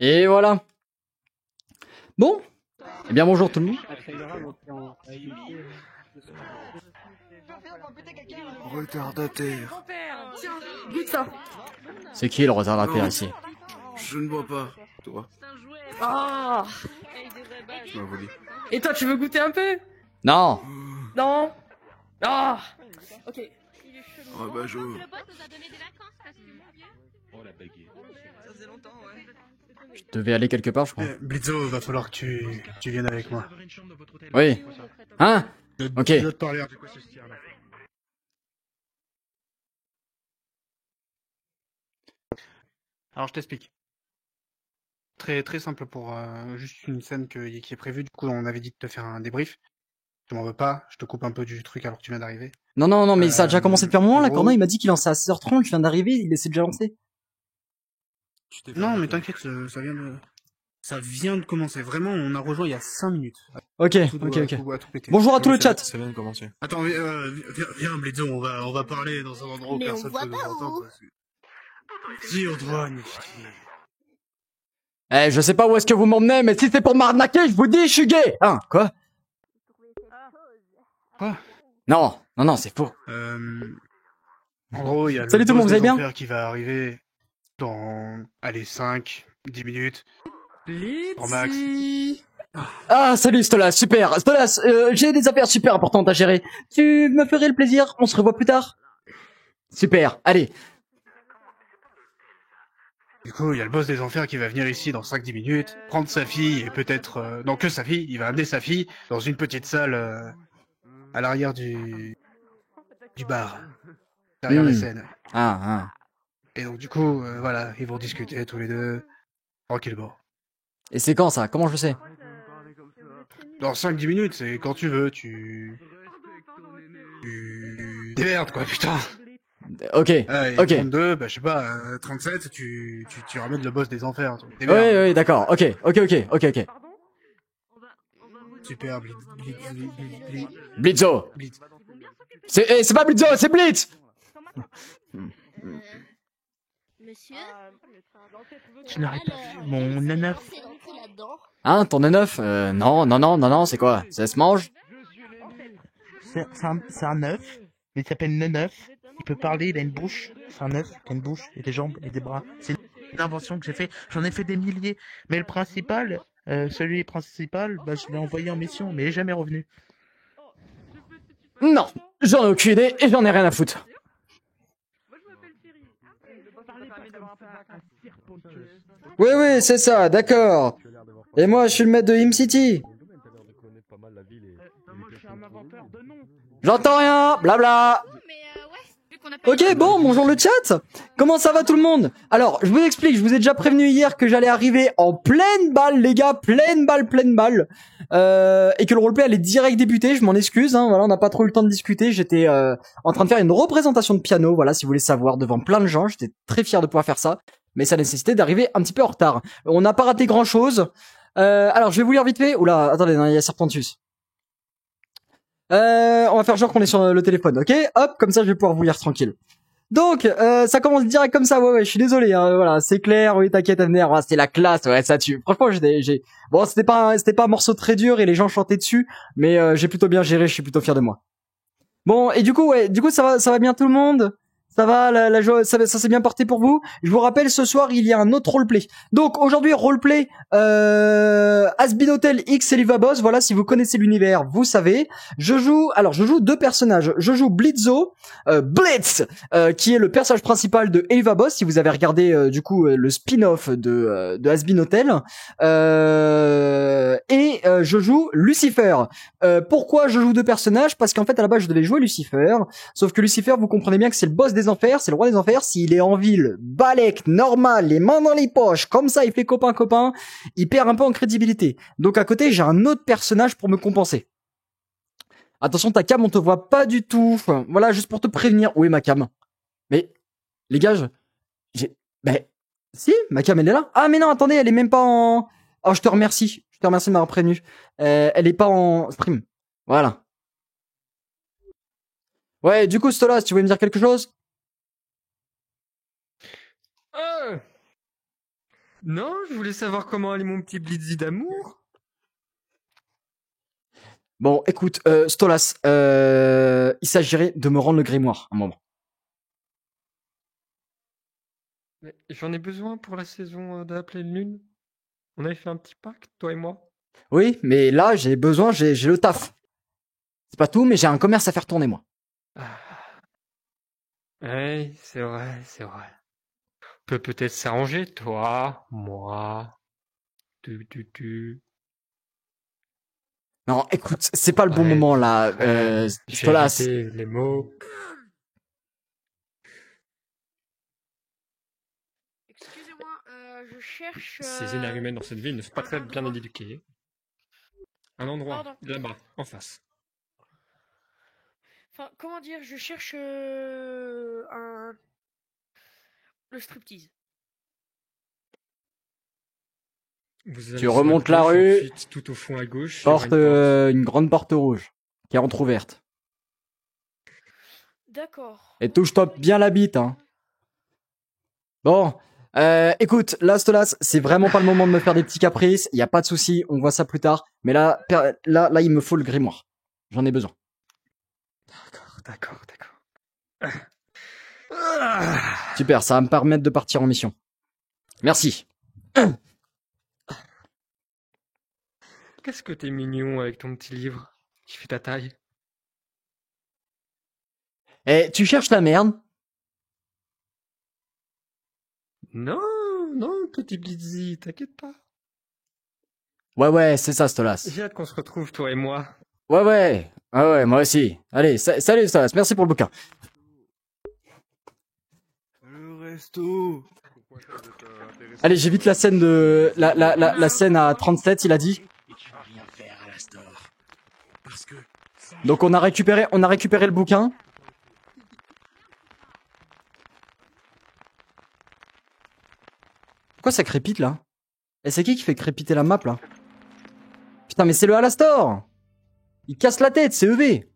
Et voilà. Bon. Eh bien bonjour tout le monde. Retardataire. Tiens, goûte ça. C'est qui le retardataire Non. ici? Je ne bois pas. Toi, Ah. tu m'as volé. Et toi, tu veux goûter un peu? Non. Non. Ah. Ok. Rabat-joie. Je devais aller quelque part, je crois. Blizzo, va falloir que tu viennes avec moi. Oui. Hein? Ok. Je dois te parler de quoi ce style-là. Alors je t'explique. Très très simple pour juste une scène qui est prévue. Du coup, on avait dit de te faire un débrief. Tu m'en veux pas, je te coupe un peu du truc alors que tu viens d'arriver. Non, mais ça a déjà commencé depuis un moment, là. gros- Corneille, il m'a dit qu'il lançait à 16h30, je viens d'arriver, il essaie déjà lancé. Non, mais t'inquiète, ça vient de commencer. Vraiment, on a rejoint il y a 5 minutes. Ok, Tout ok. doit tout péter. Bonjour à tout le chat. Ça vient de commencer. Attends, viens Blizzo, on va parler dans un endroit où Mais on personne voit ne nous pas entend. où. Parce que... Si, on doit, Nifty. Eh, je sais pas où est-ce que vous m'emmenez, mais si c'est pour m'arnaquer, je vous dis, je suis gay. Hein, quoi? Quoi? Non, c'est faux. En gros, il y a Salut tout le monde, vous allez bien? Enfer qui va arriver dans, allez, 5, 10 minutes. Grand max. Ah, salut Stolas, super. Stolas, j'ai des affaires super importantes à gérer. Tu me ferais le plaisir, on se revoit plus tard. Super, allez. Du coup, il y a le boss des enfers qui va venir ici dans 5-10 minutes, prendre sa fille et peut-être... non, que sa fille, il va amener sa fille dans une petite salle à l'arrière du bar, derrière la scène. Ah. Et donc du coup, voilà, ils vont discuter tous les deux, tranquillement. Et c'est quand ça? Comment je sais? Dans 5-10 minutes, c'est quand tu veux, tu démerdes quoi, putain. Ok, Et ok. 32, bah je sais pas, 37, tu ramènes le boss des enfers. Démerde. Oui, d'accord, ok. Super, Blitzo. Blitz. C'est pas Blitzo, c'est Blitz. Monsieur, Je n'aurais pas vu mon neuf. c'est rentré là-dedans. Hein, ton neuf? Non, c'est quoi? Ça se mange? C'est un œuf, mais il s'appelle neuf. Il peut parler, il a une bouche. C'est un œuf, il a une bouche, et des jambes et des bras. C'est une invention que j'ai fait. J'en ai fait des milliers. Mais le principal, celui principal, bah, je l'ai envoyé en mission, mais il est jamais revenu. Non, j'en ai aucune idée et j'en ai rien à foutre. Oui, c'est ça, d'accord. Et moi, je suis le maître de ImCity. J'entends rien, blabla. Ok, bon, bonjour le chat. Comment ça va tout le monde? Alors, je vous explique, je vous ai déjà prévenu hier que j'allais arriver en pleine balle, les gars, pleine balle. Et que le roleplay allait direct débuter, je m'en excuse, hein, voilà, on n'a pas trop eu le temps de discuter, j'étais en train de faire une représentation de piano, voilà, si vous voulez savoir, devant plein de gens, j'étais très fier de pouvoir faire ça, mais ça nécessitait d'arriver un petit peu en retard. On n'a pas raté grand chose. Alors, je vais vous lire vite fait. Oula, attendez, il y a Serpentus. On va faire genre qu'on est sur le téléphone, ok? Hop, comme ça je vais pouvoir vous lire tranquille. Donc, ça commence direct comme ça, ouais, je suis désolé, hein, voilà, c'est clair, oui, t'inquiète, Avner, c'était la classe, ouais, ça tue. Franchement, bon, c'était pas un morceau très dur et les gens chantaient dessus, mais j'ai plutôt bien géré, je suis plutôt fier de moi. Bon, et du coup, ça va bien tout le monde? Ça va, la joie, ça s'est bien porté pour vous. Je vous rappelle, ce soir, il y a un autre roleplay. Donc, aujourd'hui, roleplay, Has-Been Hotel X Eliva Boss. Voilà, si vous connaissez l'univers, vous savez. Je joue deux personnages. Je joue Blitzo, Blitz, qui est le personnage principal de Eliva Boss. Si vous avez regardé, le spin-off de Has-Been Hotel. Et je joue Lucifer. Pourquoi je joue deux personnages? Parce qu'en fait, à la base, je devais jouer Lucifer. Sauf que Lucifer, vous comprenez bien que c'est le boss des enfers, c'est le roi des enfers. S'il est en ville, balèque, normal, les mains dans les poches, comme ça, il fait copain, il perd un peu en crédibilité. Donc à côté, j'ai un autre personnage pour me compenser. Attention, ta cam, on te voit pas du tout. Voilà, juste pour te prévenir. Où est ma cam? Mais, les gars, si, ma cam, elle est là. Ah, mais non, attendez, elle est même pas en... Oh, je te remercie de m'avoir prévenu. Elle est pas en stream. Voilà. Ouais, du coup, Stolas, tu voulais me dire quelque chose? Non, je voulais savoir comment allait mon petit Blitzy d'amour. Bon, écoute, Stolas, il s'agirait de me rendre le grimoire, un moment. Mais j'en ai besoin pour la saison de la pleine lune. On avait fait un petit pacte, toi et moi. Oui, mais là, j'ai besoin, j'ai le taf. C'est pas tout, mais j'ai un commerce à faire tourner, moi. Ah. Ouais, c'est vrai, c'est vrai. On peut peut-être s'arranger, toi, moi, tu. Non, écoute, c'est pas le bon Ouais, moment, là, j'ai Stolas. évité les mots. Excusez-moi, je cherche. Ces énergumènes dans cette ville ne sont pas très bien éduqués. Un endroit, Pardon. là-bas, en face. Enfin, comment dire, je cherche le striptease. Vous allez Tu sur remontes gauche, la rue, ensuite, tout au fond à gauche, il y aura porte, une une grande porte rouge, qui est entrouverte. D'accord. Et touche-toi bien la bite, hein. Bon, écoute, là, Stolas, c'est vraiment pas le moment de me faire des petits caprices. Y a pas de souci, on voit ça plus tard. Mais là, là, il me faut le grimoire. J'en ai besoin. D'accord. Super, ça va me permettre de partir en mission. Merci. Qu'est-ce que t'es mignon avec ton petit livre qui fait ta taille. Eh, tu cherches la merde? Non, petit Blitzy, t'inquiète pas. Ouais, c'est ça, Stolas. J'ai hâte qu'on se retrouve, toi et moi. Ouais, moi aussi. Allez, salut, Stolas, merci pour le bouquin. Le resto. Allez, j'évite la scène de... La scène à 37, il a dit. Et tu vas rien faire à la store. Parce que... Donc on a récupéré le bouquin. Pourquoi ça crépite là? Et c'est qui fait crépiter la map là? Putain mais c'est le Alastor! Il casse la tête, c'est EV!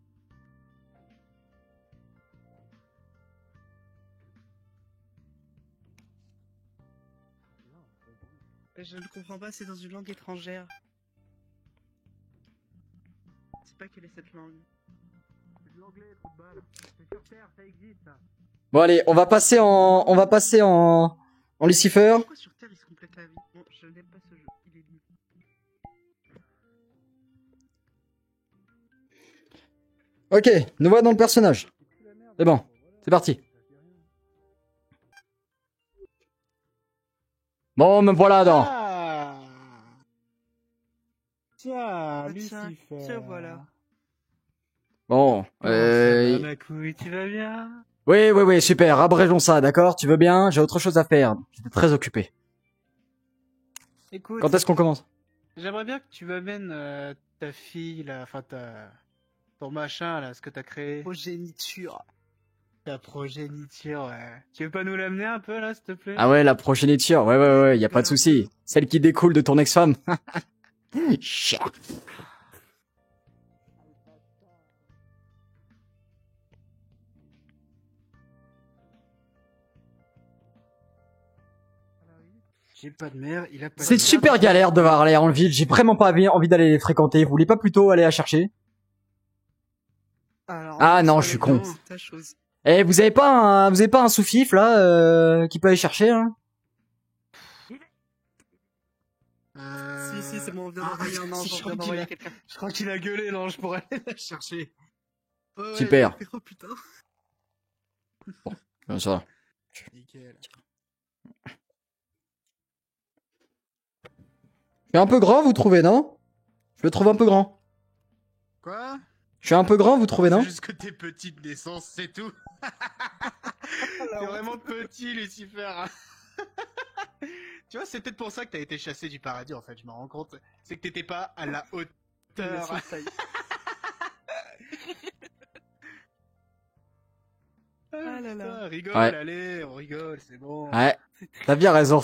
Je ne comprends pas, c'est dans une langue étrangère. Je sais pas quelle est cette langue. C'est de l'anglais, trop de balle. C'est sur Terre, ça existe. Bon allez, on va passer en Lucifer. Pourquoi sur Terre ils se complètent la vie? Bon, je n'aime pas ce jeu, il est nul. Ok, nous voilà dans le personnage. C'est bon, c'est parti. Bon, me voilà dans. Ah tiens, Lucifer. Tiens, voilà. Bon, Ma couille, tu vas bien? oui, super, abrégeons ça, d'accord? Tu veux bien? J'ai autre chose à faire. J'étais très occupé. Écoute, Quand est-ce qu'on commence? j'aimerais bien que tu m'amènes ta fille, là, enfin ton machin, là, ce que t'as créé. Progéniture. Ta progéniture, ouais. Tu veux pas nous l'amener un peu, là, s'il te plaît? Ah ouais, la progéniture, ouais, y a pas de souci. Celle qui découle de ton ex-femme. Chien. J'ai pas de mère, il a pas de C'est mère. super galère de voir aller en ville. J'ai vraiment pas envie d'aller les fréquenter. Vous voulez pas plutôt aller la chercher? Alors, Ah non, sur je suis les con. plans, ta chose. Eh, vous avez pas un sous-fif là qui peut aller chercher hein? Si, c'est bon, on vient d'envoyer un ange, on vient d'envoyer quelqu'un. Je crois qu'il a gueulé l'ange pour aller la chercher. Ouais, Super. Oh putain. Comme ça. Nickel. Je suis un peu grand, vous trouvez, non? Je le trouve un peu grand. Quoi? Je suis un peu grand, vous trouvez, non? C'est juste que t'es petit de naissance, c'est tout. T'es vraiment petit, Lucifer. Tu vois, c'est peut-être pour ça que t'as été chassé du paradis, en fait, je me rends compte. C'est que t'étais pas à la hauteur. Ah là là. Rigole, Ouais. allez, on rigole, c'est bon. Ouais. T'as bien raison,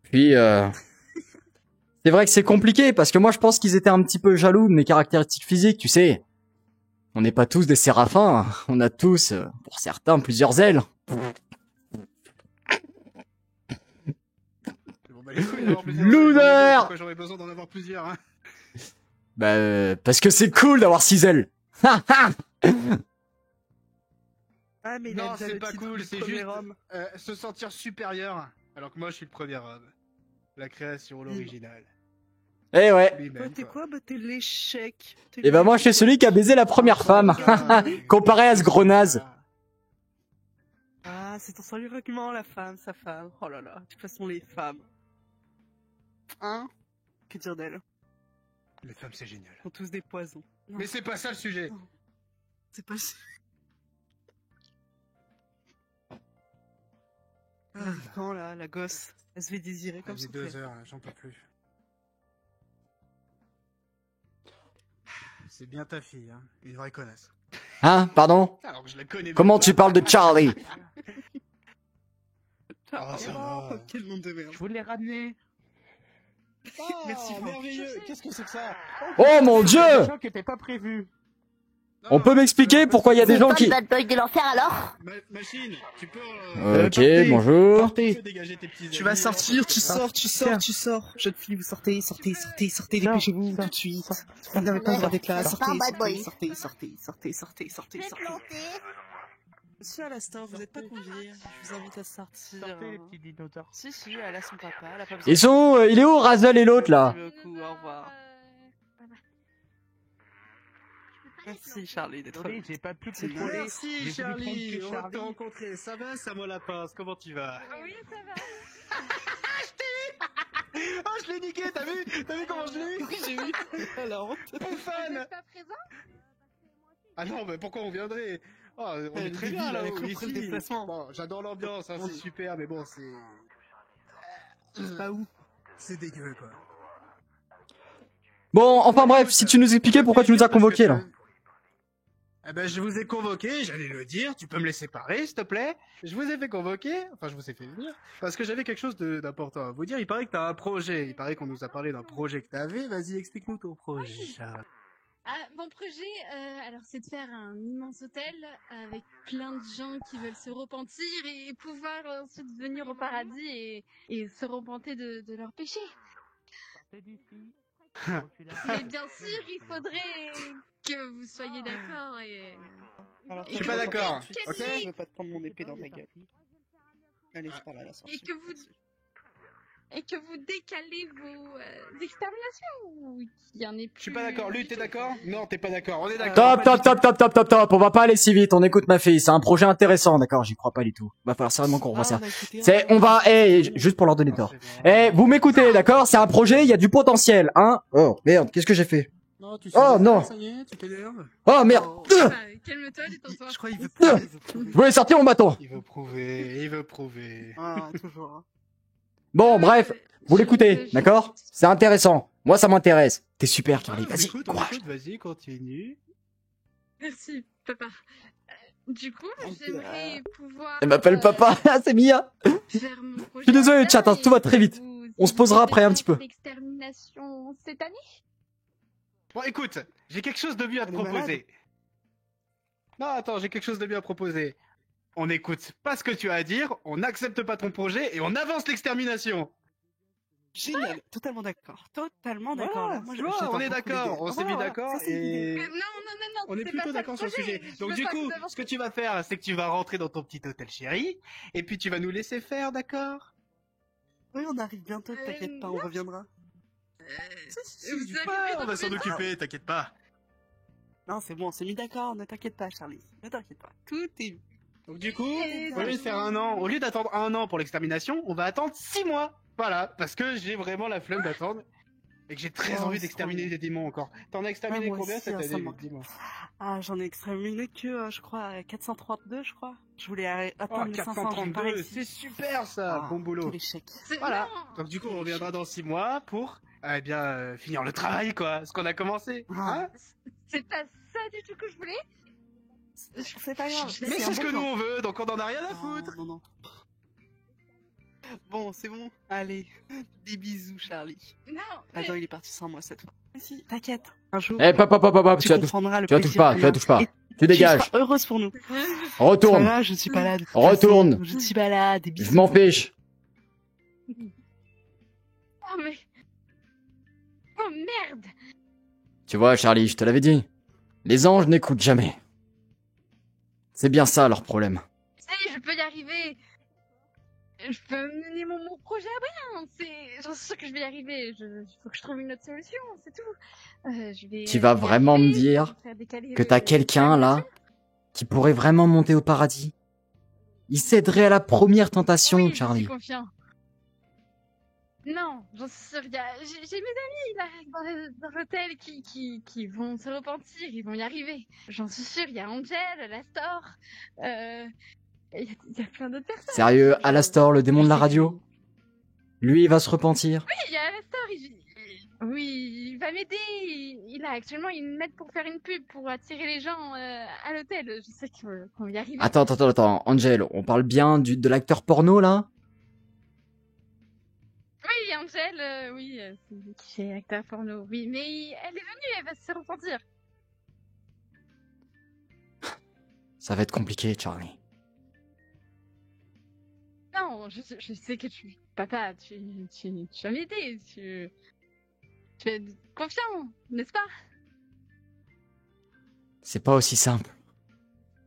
Puis, c'est vrai que c'est compliqué, parce que moi, je pense qu'ils étaient un petit peu jaloux de mes caractéristiques physiques, tu sais. On n'est pas tous des séraphins, on a tous, pour certains, plusieurs ailes. bah, les couilles d'avoir plusieurs Loser. ailes. Pourquoi j'aurais besoin d'en avoir plusieurs, hein? Bah, parce que c'est cool d'avoir 6 ailes. Ha ha. Ah, mais il Non, a déjà c'est le pas titre cool, du c'est premier juste homme. se sentir supérieur, alors que moi je suis le premier homme. La création, l'original. Eh ouais. Toi, Lui-même, t'es quoi? Bah, t'es l'échec. Et bah moi je suis celui qui a baisé la première femme. Comparé à ce gros naze. Ah, c'est ton seul argument, la femme, sa femme. Oh là là, de toute façon, les femmes. Hein? Que dire d'elles? Les femmes, c'est génial. Ils sont tous des poisons. Non, Mais c'est pas ça le sujet. c'est pas ça. Ah, quand là, la gosse, elle se fait désirer comme J'ai ça. 2 heures, là, j'en peux plus. C'est bien ta fille, hein. Une vraie connasse. Hein, pardon? Alors que je la connais Comment même tu pas. parles de Charlie? Ah, ça va. Quel nom de merde. Je vous l'ai ramené. Merci, Franck. merveilleux. Qu'est-ce que c'est que ça? Oh mon dieu! Des gens qui étaient pas prévus. On peut m'expliquer pourquoi il y a des gens qui... bad boy de l'enfer alors? Machine, tu peux... Ok, partez. bonjour. tu peux dégager tes petits Tu vas amis, sortir, tu Tiens. sors, tu sors, Tiens. tu sors. Jeune fille, vous sortez, sortez, sortez, sortez, Sors, dépêchez-vous sors, tout de suite. sors. Vous n'avez pas le droit d'être là, C'est sortez, pas un bad sortez, boy. sortez, sortez, sortez, sortez, sortez, Je vais sortez. planter. Monsieur Alastor, vous n'êtes pas convié. Je vous invite à sortir. Sortez les petits dinosaures. Si, si, elle a son papa, elle a pas besoin. Ils sont... il est où Razel et l'autre là? Merci beaucoup, au revoir. Merci Charlie d'être Désolé, venu. j'ai pas pu C'est contrôler. Merci J'ai voulu Charlie, prendre on que va te Charlie. rencontrer. Ça va, Samo Lapince, comment tu vas? Oui, ça va. Oh, je l'ai niqué, t'as vu? T'as vu comment je l'ai eu? Oui, j'ai vu. La honte. Mon fan! Pas présent? Ah non, mais pourquoi on viendrait? Oh, on est Elle très est bien débile, là, elle a compris le ici. déplacement. Bon, j'adore l'ambiance, hein, c'est super, mais bon, c'est... C'est pas où? C'est dégueu, quoi. Bon, enfin bref, si tu nous expliquais pourquoi tu nous as convoqués là. Eh ben, je vous ai convoqué, j'allais le dire, tu peux me laisser parler, s'il te plaît? Je vous ai fait convoquer, enfin, je vous ai fait venir, parce que j'avais quelque chose d'important à vous dire. Il paraît que t'as un projet, il paraît qu'on nous a parlé d'un projet que t'avais. Vas-y, explique-nous ton projet, Charles. Ah, mon projet, alors c'est de faire un immense hôtel avec plein de gens qui veulent se repentir et pouvoir ensuite venir au paradis et se repentir de leurs péchés. Mais bien sûr, il faudrait que vous soyez d'accord et... Alors, Je suis tu pas veux d'accord, pas- ok Je veux pas te prendre mon épée dans ta gueule. Allez, je parle à la sortie. Et que vous décalez vos exterminations ou qu'il y en ait plus... Je suis pas d'accord, Lu, t'es d'accord? Non, t'es pas d'accord, on est d'accord. Top, top, top, top, top, top, top. On va pas aller si vite. On écoute ma fille. C'est un projet intéressant, d'accord? J'y crois pas du tout. Va falloir sérieusement qu'on revoie ça. C'est, on va, juste pour leur donner tort. Vous m'écoutez, d'accord? C'est un projet. Il y a du potentiel, hein? Oh merde, qu'est-ce que j'ai fait? Non, tu Oh, non. Ça y est, tu t'énerves? Oh merde. Calme-toi, détends-toi. Je crois qu'il veut prouver. Je voulais sortir mon bâton. Il veut prouver, il veut prouver. Ah, toujours. Bon, bref, vous l'écoutez, d'accord? C'est intéressant. Moi, ça m'intéresse. T'es super, Charlie. On Vas-y, écoute, on courage. écoute, vas-y, continue. Merci, papa. Du coup, j'aimerais pouvoir... Elle m'appelle papa. C'est Mia. faire mon projet Je suis désolé, à chat, hein, terme tout va et très vite. vous On se posera après un petit peu. L'extermination cette année? Bon, écoute, j'ai quelque chose de mieux à te proposer. Non, attends, j'ai quelque chose de mieux à proposer. On n'écoute pas ce que tu as à dire, on n'accepte pas ton projet et on avance l'extermination. Génial, totalement d'accord. Totalement d'accord. Voilà, là. Moi, tu vois, j'adore on est beaucoup d'accord, l'idée. on s'est mis Voilà, d'accord ça, c'est l'idée. et... Non, On est c'est plutôt pas ça d'accord sur le sujet. Je Donc veux du pas coup, que vous ce que tu vas faire, c'est que tu vas rentrer dans ton petit hôtel chéri, et puis tu vas nous laisser faire, d'accord? Oui, on arrive bientôt, t'inquiète pas, on reviendra. Vous Du pas, on va s'en occuper, t'inquiète pas. Non, c'est bon, on s'est mis d'accord, ne t'inquiète pas, Charlie. Ne t'inquiète pas, tout est... Donc du coup, au lieu de faire un an, au lieu d'attendre un an pour l'extermination, on va attendre 6 mois. Voilà, parce que j'ai vraiment la flemme d'attendre. Et que j'ai très Oh, envie c'est d'exterminer trop des démons encore. T'en as exterminé Ah, moi combien aussi, cette hein, ça année, me les démons? Ah, j'en ai exterminé que, je crois, 432, je crois. Je voulais Oh, atteindre les 500, j'ai pas 432, réussi. c'est super ça, Ah, bon boulot. quel échec. Voilà, donc du coup on reviendra dans 6 mois pour, eh bien, finir le travail quoi, ce qu'on a commencé. Hein? C'est pas ça du tout que je voulais. C'est pas grave. Mais c'est ce que nous on veut, donc on en a rien à foutre. Non, non. Bon, c'est bon. Allez, des bisous, Charlie. Non. Attends, il est parti sans moi cette fois. Mais si, t'inquiète. Un jour. Eh, papa, tu tu la touches comprendras le tu la touches plaisir pas, qu'on tu la a. touches pas. Et Tu dégages. seras heureuse pour nous. Retourne. Ça va, je suis pas là. de toute Retourne. façon. Je suis pas là. Des bisous. Je m'en fiche. Oh mais... Oh merde! Tu vois, Charlie, je te l'avais dit. Les anges n'écoutent jamais. C'est bien ça leur problème. Ça y est, je peux y arriver! Je peux mener mon projet à bien! J'en suis sûre que je vais y arriver. Faut que je trouve une autre solution, c'est tout. Tu vas y vraiment me arriver, dire faire décaler que t'as quelqu'un, là, qui pourrait vraiment monter au paradis? Il céderait à la première tentation, Oui, je Charlie. suis confiant. Non, j'en suis sûre. J'ai mes amis là, dans l'hôtel qui vont se repentir, ils vont y arriver. J'en suis sûre, il y a Angel, Alastor, il y a plein d'autres personnes. Sérieux, Alastor, le démon de la radio? Lui, il va se repentir. Oui, il y a Alastor, oui, il va m'aider. Actuellement, il m'aide pour faire une pub, pour attirer les gens à l'hôtel. Je sais qu'on va y arriver. Attends, Angel, on parle bien de l'acteur porno, là? Oui, Angel, oui, c'est acteur porno, oui, mais elle est venue, elle va se repentir. Ça va être compliqué, Charlie. Non, je sais que papa, tu vas m'aider, tu es confiant, n'est-ce pas? C'est pas aussi simple.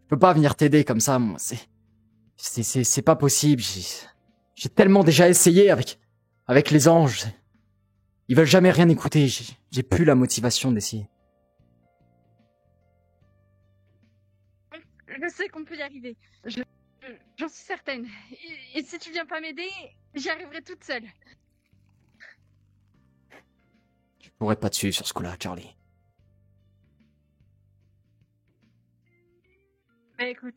Je peux pas venir t'aider comme ça, moi, c'est pas possible. J'ai tellement déjà essayé avec les anges. Ils veulent jamais rien écouter. J'ai plus la motivation d'essayer. Je sais qu'on peut y arriver. J'en suis certaine. Et si tu viens pas m'aider, j'y arriverai toute seule. Je pourrais pas te suivre sur ce coup-là, Charlie. Mais écoute,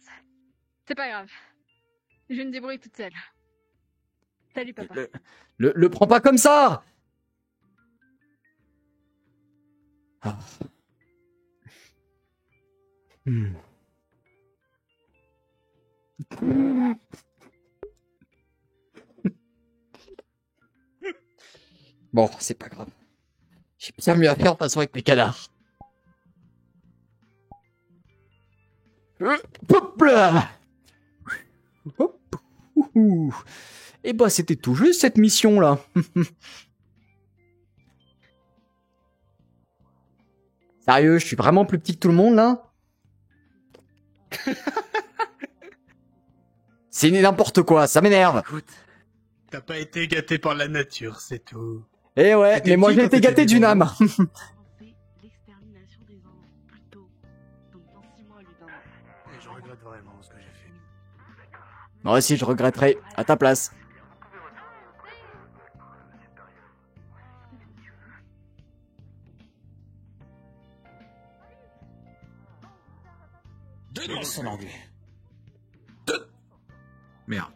c'est pas grave. Je vais me débrouiller toute seule. Salut, papa. Le prends pas comme ça! Ah. Bon, c'est pas grave. J'ai bien mieux à faire de toute façon avec mes canards. Hop là! Hop. Et bah c'était tout juste cette mission là. Sérieux, je suis vraiment plus petit que tout le monde là? C'est n'importe quoi, ça m'énerve. Écoute, t'as pas été gâté par la nature, c'est tout. Eh ouais, mais moi j'ai été gâté d'une âme. L'extermination des anges, plutôt. Donc dans 6 mois, lui d'un an. Et je regrette vraiment ce que j'ai fait. Moi aussi je regretterai, à ta place. Dénonce son anglais. Merde.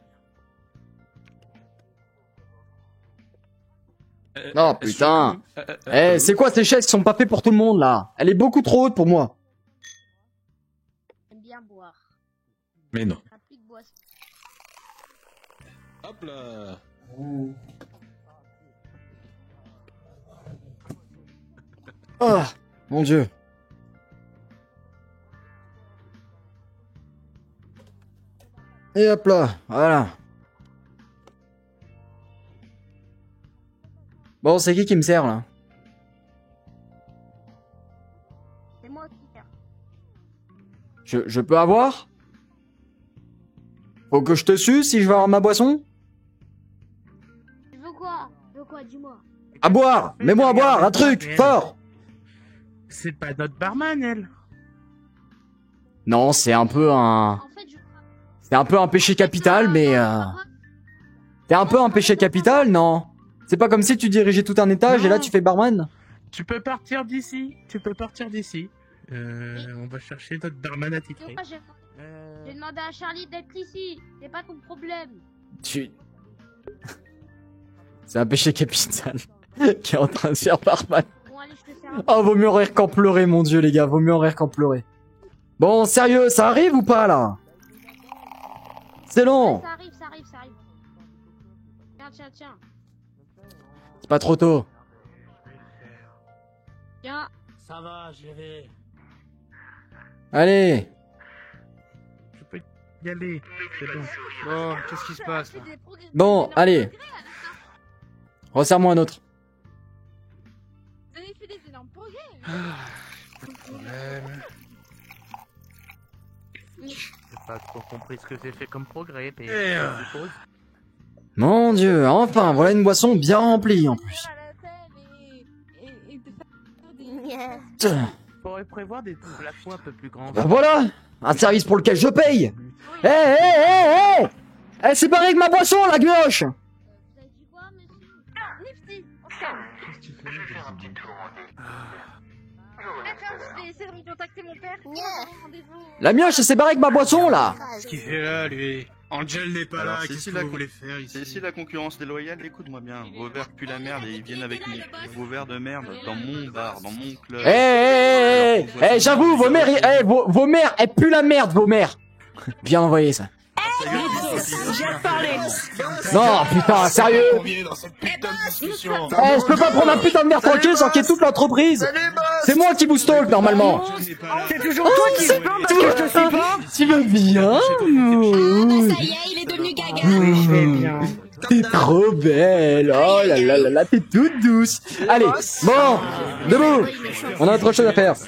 Oh putain. Eh, c'est quoi ces chaises qui sont pas faites pour tout le monde là? Elle est beaucoup trop haute pour moi. J'aime bien boire. Mais non. Rapide boisson. Hop là. Oh, mon Dieu. Et hop là, voilà. Bon, c'est qui me sert là? C'est moi qui sers. Je peux avoir? Faut que je te suce si je veux avoir ma boisson? Tu veux quoi? Tu veux quoi? Dis-moi. À boire! Mets-moi à boire, un truc, fort! C'est pas notre barman, elle. Non, c'est un peu un... En fait, C'est un peu un péché capital, mais... T'es un peu un péché capital, non? C'est pas comme si tu dirigeais tout un étage et là tu fais barman? Tu peux partir d'ici. Tu peux partir d'ici. On va chercher notre barman attitré. J'ai demandé à Charlie d'être ici. C'est pas ton problème. Tu... C'est un péché capital qui est en train de faire barman. Bon, allez, je te sers un Oh, vaut mieux en rire qu'en pleurer, mon Dieu, les gars. Vaut mieux en rire qu'en pleurer. Bon, sérieux, ça arrive ou pas, là? C'est long. Ça arrive, ça arrive, ça arrive. Tiens, tiens, tiens. C'est pas trop tôt. Tiens. Ça va, je vais. Allez. Je peux y aller. C'est bon. Bon, qu'est-ce qui se passe là? Bon, allez. Resserre-moi un autre. Vous avez fait des énormes progrès. Pas de problème. J'ai pas trop compris ce que j'ai fait comme progrès, mais... Et, Mon Dieu, enfin, voilà une boisson bien remplie en plus. Putain. Faudrait prévoir des plafonds un peu plus grands. Ben voilà, un service pour lequel je paye. Eh, eh, eh, eh, eh, c'est pareil que ma boisson, la gnoche. Nifty, on se calme. D'accord, je vais essayer de recontacter mon père pour avoir un rendez-vous. La mioche, c'est pareil que ma boisson, là. qu'est-ce qu'il fait là, lui? Angel n'est pas Alors, là, c'est qu'est-ce ici que la vous con- voulez faire C'est ici? ici la concurrence déloyale, écoute-moi bien. Vos verres puent la merde et ils viennent avec vos verres de merde dans mon bar, dans mon club. Eh, eh, eh, eh, j'avoue, vos mères, vos mères, elles puent la merde, vos mères. Bien envoyé, ça. J'ai parlé. Non, putain, sérieux. Dans cette putain de discussion. Eh, je peux pas prendre un putain de verre tranquille sans qu'il y ait toute l'entreprise. C'est moi qui vous stalk, normalement. C'est toujours toi qui se plaint parce que je te suis pas. Tu vas bien? Ça y est, il est devenu gaga. T'es trop belle. Oh là là là là, t'es toute douce. Allez, bon, debout. On a autre chose à faire. Ça,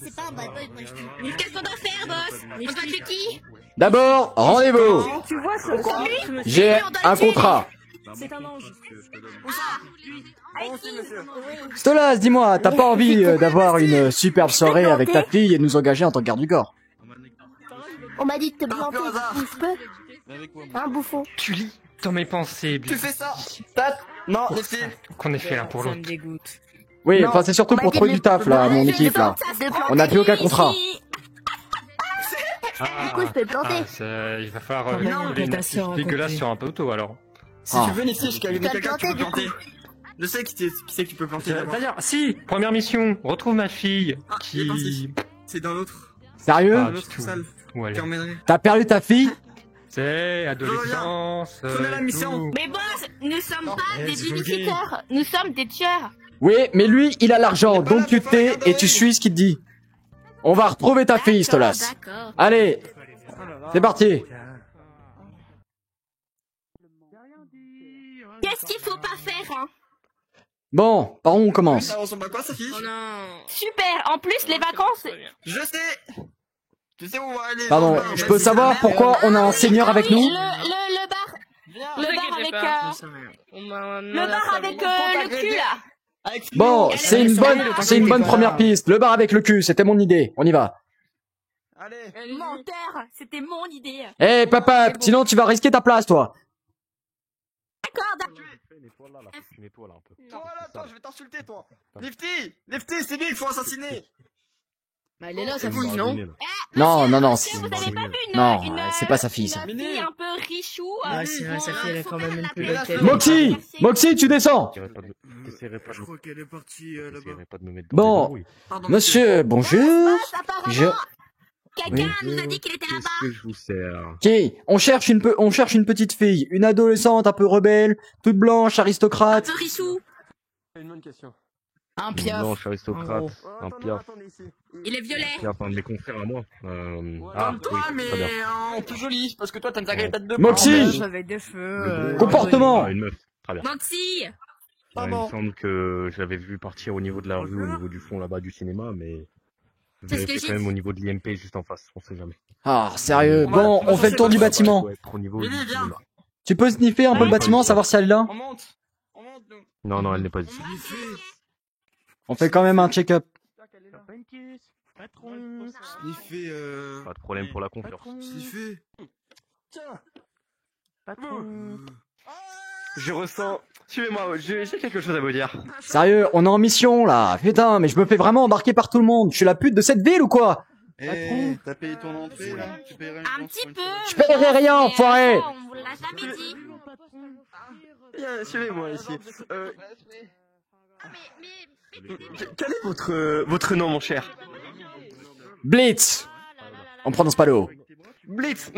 c'est pas un bad boy, moi, je dis. Qu'est-ce qu'on doit faire, boss? On doit tuer qui? D'abord, rendez-vous. Tu vois ce J'ai un contrat. C'est un ange. Stolas, dis-moi, t'as pas envie d'avoir une superbe soirée avec ta fille et de nous engager en tant que garde du corps? On m'a dit de te planter. Je peux? Un bouffon. Tu lis dans mes pensées, Tu fais ça? Pat? Non, Pour laissez. ça qu'on est fait l'un pour Ça me l'autre. dégoûte. Oui, Non, enfin c'est surtout on m'a pour dit trouver de du taf là, mon équipe là. On n'a plus aucun contrat. Du coup, je peux le planter. Il va falloir Non, rouler une ta sœur affiche à dégueulasse côté. sur un poteau alors. Si Ah. tu veux, Nifty, je connais Tu peux quelqu'un qui peut le planter, planter. Je sais qui c'est que tu peux planter d'abord. D'ailleurs, si, première mission, retrouve ma fille Ah, il est qui... parti. C'est dans l'autre. Sérieux? Ah, Dans du l'autre tout. salle. Où elle Je est. t'emmènerai. T'as perdu ta fille? C'est adolescence. Prenez la mission. tout. Mais boss, nous sommes pas des c'est visiteurs. Nous sommes des tueurs. Oui, mais lui, il a l'argent, donc tu te tais et tu suis ce qu'il te dit. On va retrouver ta fille, Stolas. D'accord. Allez, c'est parti. Qu'est-ce qu'il faut pas faire, hein? Bon, par où on commence? Ça ressemble à quoi, sa fille? Oh non. Super. En plus, les vacances. Je sais. Tu sais où on va aller? Pardon, dans le bar, je même peux si savoir la merde. pourquoi on a un seigneur avec nous? Le bar. Viens. Le bar avec le bar avec le cul là. Avec Bon, Flo. c'est une bonne première piste. Le bar avec le cul, c'était mon idée. On y va. Allez. Menteur, c'était mon idée. Eh papa, sinon tu vas risquer ta place, toi. D'accord. Toi là, toi, je vais t'insulter, toi. Nifty, Nifty, c'est lui qu'il faut assassiner. Bah, elle est là, sa fille, non? Non, non, non, Vous avez pas vu non, c'est pas sa fille, ça. Une fille un peu richou. Ah, c'est vrai, sa fille, elle a quand même une plus belle tête. Moxie, Moxie, tu descends. Je crois qu'elle est partie là-bas. Bon, Pardon, monsieur, bonjour. Je... Quelqu'un nous a dit qu'il était là-bas. que je vous sers? Ok, on cherche une petite fille, une adolescente un peu rebelle, toute blanche, Un aristocrate. peu richou. Une bonne question. Un Une piaf. blanche aristocrate, En un piaf, Il est violet. piaf, un de mes confrères à moi. Comme toi, oui, mais très bien. en plus jolie, parce que toi, t'as une sacrée tête de Moxie, Avec des cheveux. Le comportement. Ah, une meuf, très bien. Moxie. Il me semble que je l'avais vu partir au niveau de la rue, au niveau du fond là-bas du cinéma, mais C'est ce que vérifiez j'ai quand même dit. au niveau de l'IMP juste en face, on sait jamais. Ah, sérieux. Bon, on fait le tour du bâtiment. Ça doit être au niveau Lily, du viens. cinéma. Tu peux sniffer un peu le bâtiment, savoir si elle est là? On monte. On monte, nous. Non, non, elle n'est pas ici. On fait quand même un check-up. Sniffer, Pas de problème pour la confiance. sniffer. Je ressens. Suivez-moi, j'ai quelque chose à vous dire. Sérieux, on est en mission là. Putain, mais je me fais vraiment embarquer par tout le monde. Je suis la pute de cette ville ou quoi? Eh, t'as payé ton entrée là? Tu paierais Un petit peu. Je paierai rien, enfoiré. On vous l'a jamais dit. Viens, suivez-moi ici. Mais Quel est votre nom, mon cher? Blitz. On prononce pas le haut. Blitz,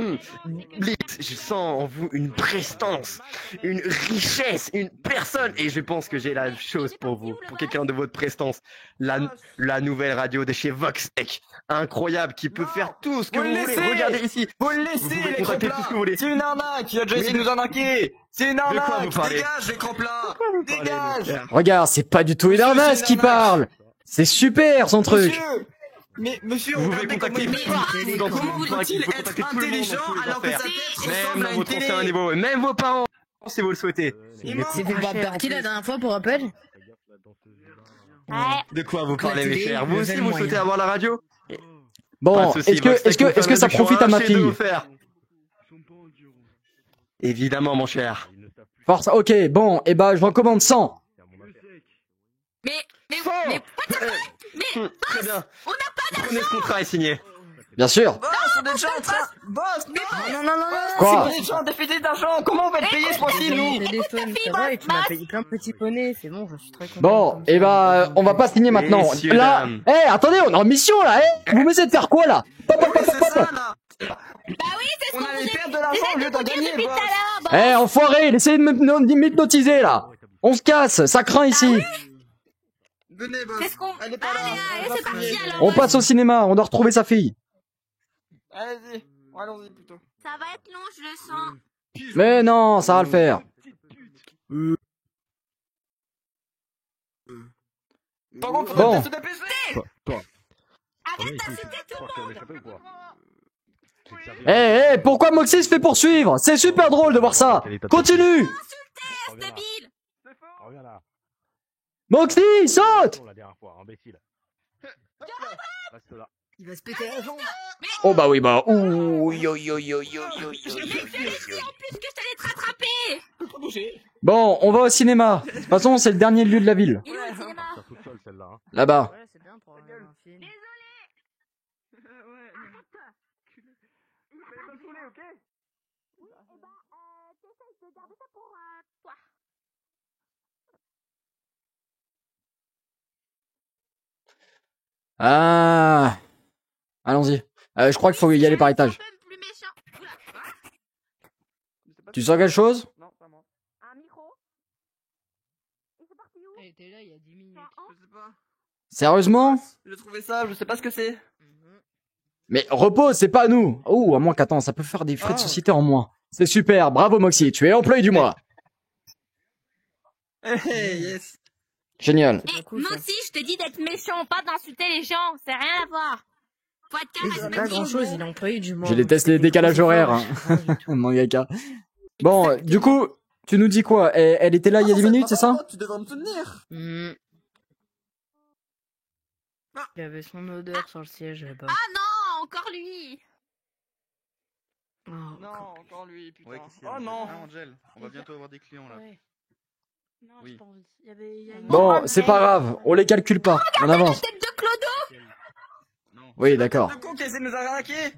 Blitz, je sens en vous une prestance, une richesse, une personne, et je pense que j'ai la chose pour vous, pour quelqu'un de votre prestance. La nouvelle radio de chez Voxtech, incroyable, qui peut faire tout ce que vous voulez. Regardez ici. Faut le laisser, les crampes-là. C'est une arnaque. Il a déjà essayé de nous arnaquer. C'est une arnaque. Dégage, les crampes-là. Dégage. Regarde, c'est pas du tout une arnaque qui parle. C'est super son truc. Mais monsieur, vous pouvez contacter comment peut-il être intelligent alors que sa tête ressemble à une télé? Même vos parents, si vous le souhaitez. C'était pas parti la dernière fois pour rappel? De quoi vous parlez, mes chers? Vous aussi, vous souhaitez avoir la radio? Bon, est-ce que ça profite à ma fille? Évidemment, mon cher. Force, ok, bon, et bah, je recommande 100. Mais très bien. On n'a pas Prenez ce contrat est signé. Bien sûr. Boss, on est déjà en train... Boss, non. Non. Quoi? C'est déjà un déficit d'argent. Comment on va être payé ce mois-ci, nous? Téléphone, ça va, et tu m'as payé plein de petits poneys, c'est bon, je suis très content. Bon, et bah, on va pas signer maintenant. Messieurs, Là, dames. attendez, on est en mission là, vous m'essayez de faire quoi là? C'est ça, là. Bah oui, c'est ce On qu'on allait vous perdre de l'argent au lieu d'en gagner, boss. Enfoiré, essayez de m'hypnotiser là. On se casse, ça craint ici. Venez, boss. C'est ce qu'on... Elle est pas là. Allez, c'est parti alors. On passe au cinéma, on doit retrouver sa fille. Allez-y, allons-y plutôt. Ça va être long, je le sens. Mais non, ça va le faire. Bon. Arrête d'insulter tout le monde. Pourquoi Moxie se fait poursuivre? C'est super drôle de voir ça. Continue. Moxie, saute. Il va se péter la jambe. Oh bah oui, bah. Ouh, yo. J'ai dit en plus que je t'allais te rattraper. Bon, on va au cinéma. De toute façon, c'est le dernier lieu de la ville. Il est où le cinéma? Là-bas. Ouais, c'est bien pour un film. Ah. Allons-y. Je crois qu'il faut y aller par étage. Tu sens quelque chose? Non, pas moi. Un micro? Et c'est parti où? Elle était là il y a 10 minutes. Je sais pas. Sérieusement? J'ai trouvé ça, je sais pas ce que c'est. Mais repose, c'est pas à nous. Oh, à moins qu'attends, ça peut faire des frais de société en moins. C'est super, bravo Moxie, tu es employé du mois. Hey, yes. Génial. Moi aussi, je te dis d'être méchant, pas d'insulter les gens, c'est rien à voir. Faut être charismatique. Pas grand chose, il est employé du mois. Je déteste les décalages horaires, hein. Mangaka. Bon, du coup, tu nous dis quoi? Elle était là il y a 10 minutes, c'est ça? Tu devrais me soutenir. Il avait son odeur sur le siège là-bas. Ah non, encore lui. Non, encore lui, putain. Ouais, oh non. Ah, Angel, on va bientôt avoir des clients là. Ouais. Non, Oui. j'ai pas envie. Il y a une... Bon, c'est pas grave, on les calcule pas, on avance. Tête de Clodo. Oui, d'accord. Le con qui essaie de nous arnaquer.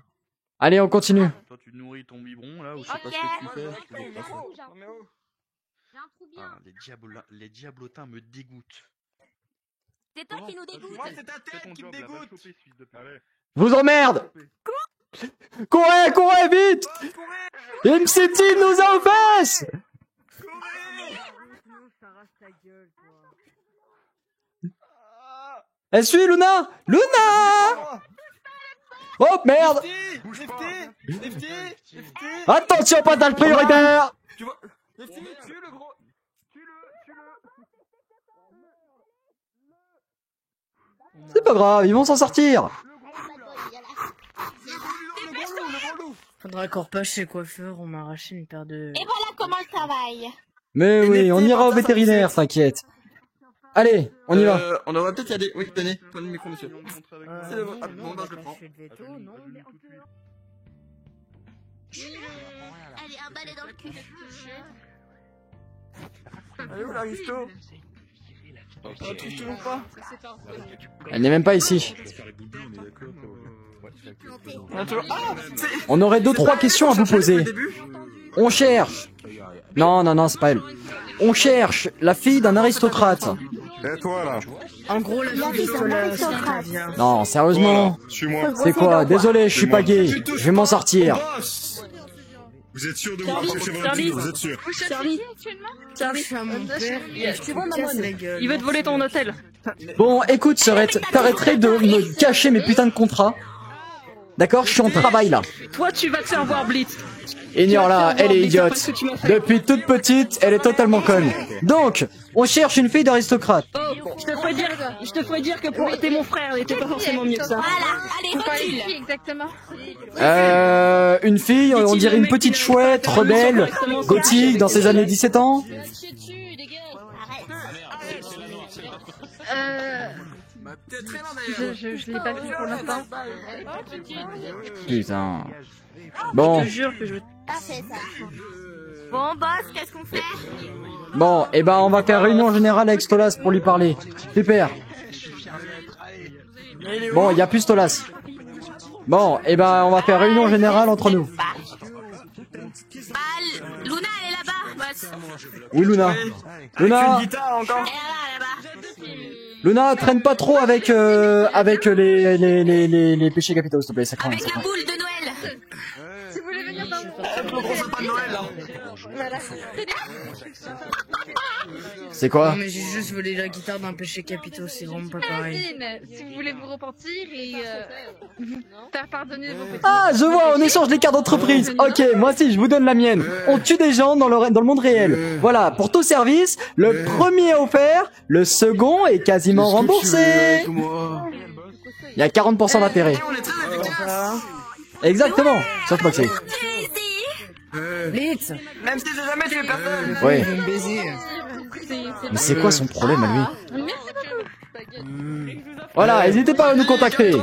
Allez, on continue. Toi, tu nourris ton biberon là, ou je sais pas ce que tu fais. je te dis pas ça. Non mais oh. J'ai un trou bien. Ah, les diablotins me dégoûtent. C'est toi qui nous dégoûte. Moi, c'est ta tête qui me dégoûte. Je vous emmerde! Courez, vite! MCT nous a aux fesses! Elle suit Luna! Luna! Oh merde! Lefty. Attention, passage prioritaire! Tu vois, Lefty, tue le gros. C'est pas grave, ils vont s'en sortir! Faudra qu'on repasse chez le coiffeur, on m'a arraché une paire de... Et voilà comment le travail. Mais oui, on ira au vétérinaire, t'inquiète. Allez, on y va. On aurait peut-être y aller. Oui, tenez, prenez le micro, monsieur. C'est le... Ah, bon, bah, je le prends. Allez, un balai dans le cul. Elle est où l'aristo? Tu toujours pas? Elle n'est même pas ici. On aurait 2-3 questions à vous poser. On cherche. Non, c'est pas elle. On cherche la fille d'un aristocrate. Et toi là? En gros, la fille de Stolas, vient. Non, sérieusement. Suis-moi. C'est quoi? Désolé, je suis pas gay. Je vais m'en sortir. Vous êtes sûr de vous rapprocher votre vie? Vous êtes sûr? Charlie, je suis à mon père. Tu vois, maman, il veut te voler ton hôtel. Bon, écoute, Serette, t'arrêterais de me cacher mes putains de contrats. D'accord? Je suis en travail là. Toi, tu vas te faire voir Blitz. Ignore-la, elle est idiote. Depuis toute petite, elle est totalement conne. Donc, on cherche une fille d'aristocrate. Oh, je te ferais dire que pour t'es mon frère, elle était pas forcément mieux que ça. Exactement. Une fille, on dirait une petite chouette, rebelle, gothique, dans ses années 17 ans. Je l'ai pas vu pour l'instant. Putain. Bon. Je te jure que je... Bon, boss, qu'est-ce qu'on fait? Bon, et ben on va faire réunion générale avec Stolas pour lui parler. Super. Bon, il y a plus Stolas. Bon, et ben on va faire réunion générale entre nous. Luna, elle est là-bas, boss. Oui, Luna. Luna. Luna, traîne pas trop avec les péchés capitaux, s'il te plaît. Ça craint. Avec la boule de Noël. Si vous voulez venir dans C'est quoi? Non, mais j'ai juste volé la guitare d'un péché capitaux, c'est vraiment pas pareil. Si vous voulez vous repentir et vous faire pardonner vos petits... Ah, je vois, on échange les cartes d'entreprise. Ok, moi aussi, je vous donne la mienne. On tue des gens dans le monde réel. Voilà, pour tout service, le premier est offert, le second est quasiment remboursé. Il y a 40% d'intérêt. Exactement, sauf Moxie. Blitz. Même si j'ai jamais tué personne. Oui. Je vais me baiser. Mais c'est quoi son problème à lui? Merci beaucoup. Voilà, n'hésitez pas à nous contacter.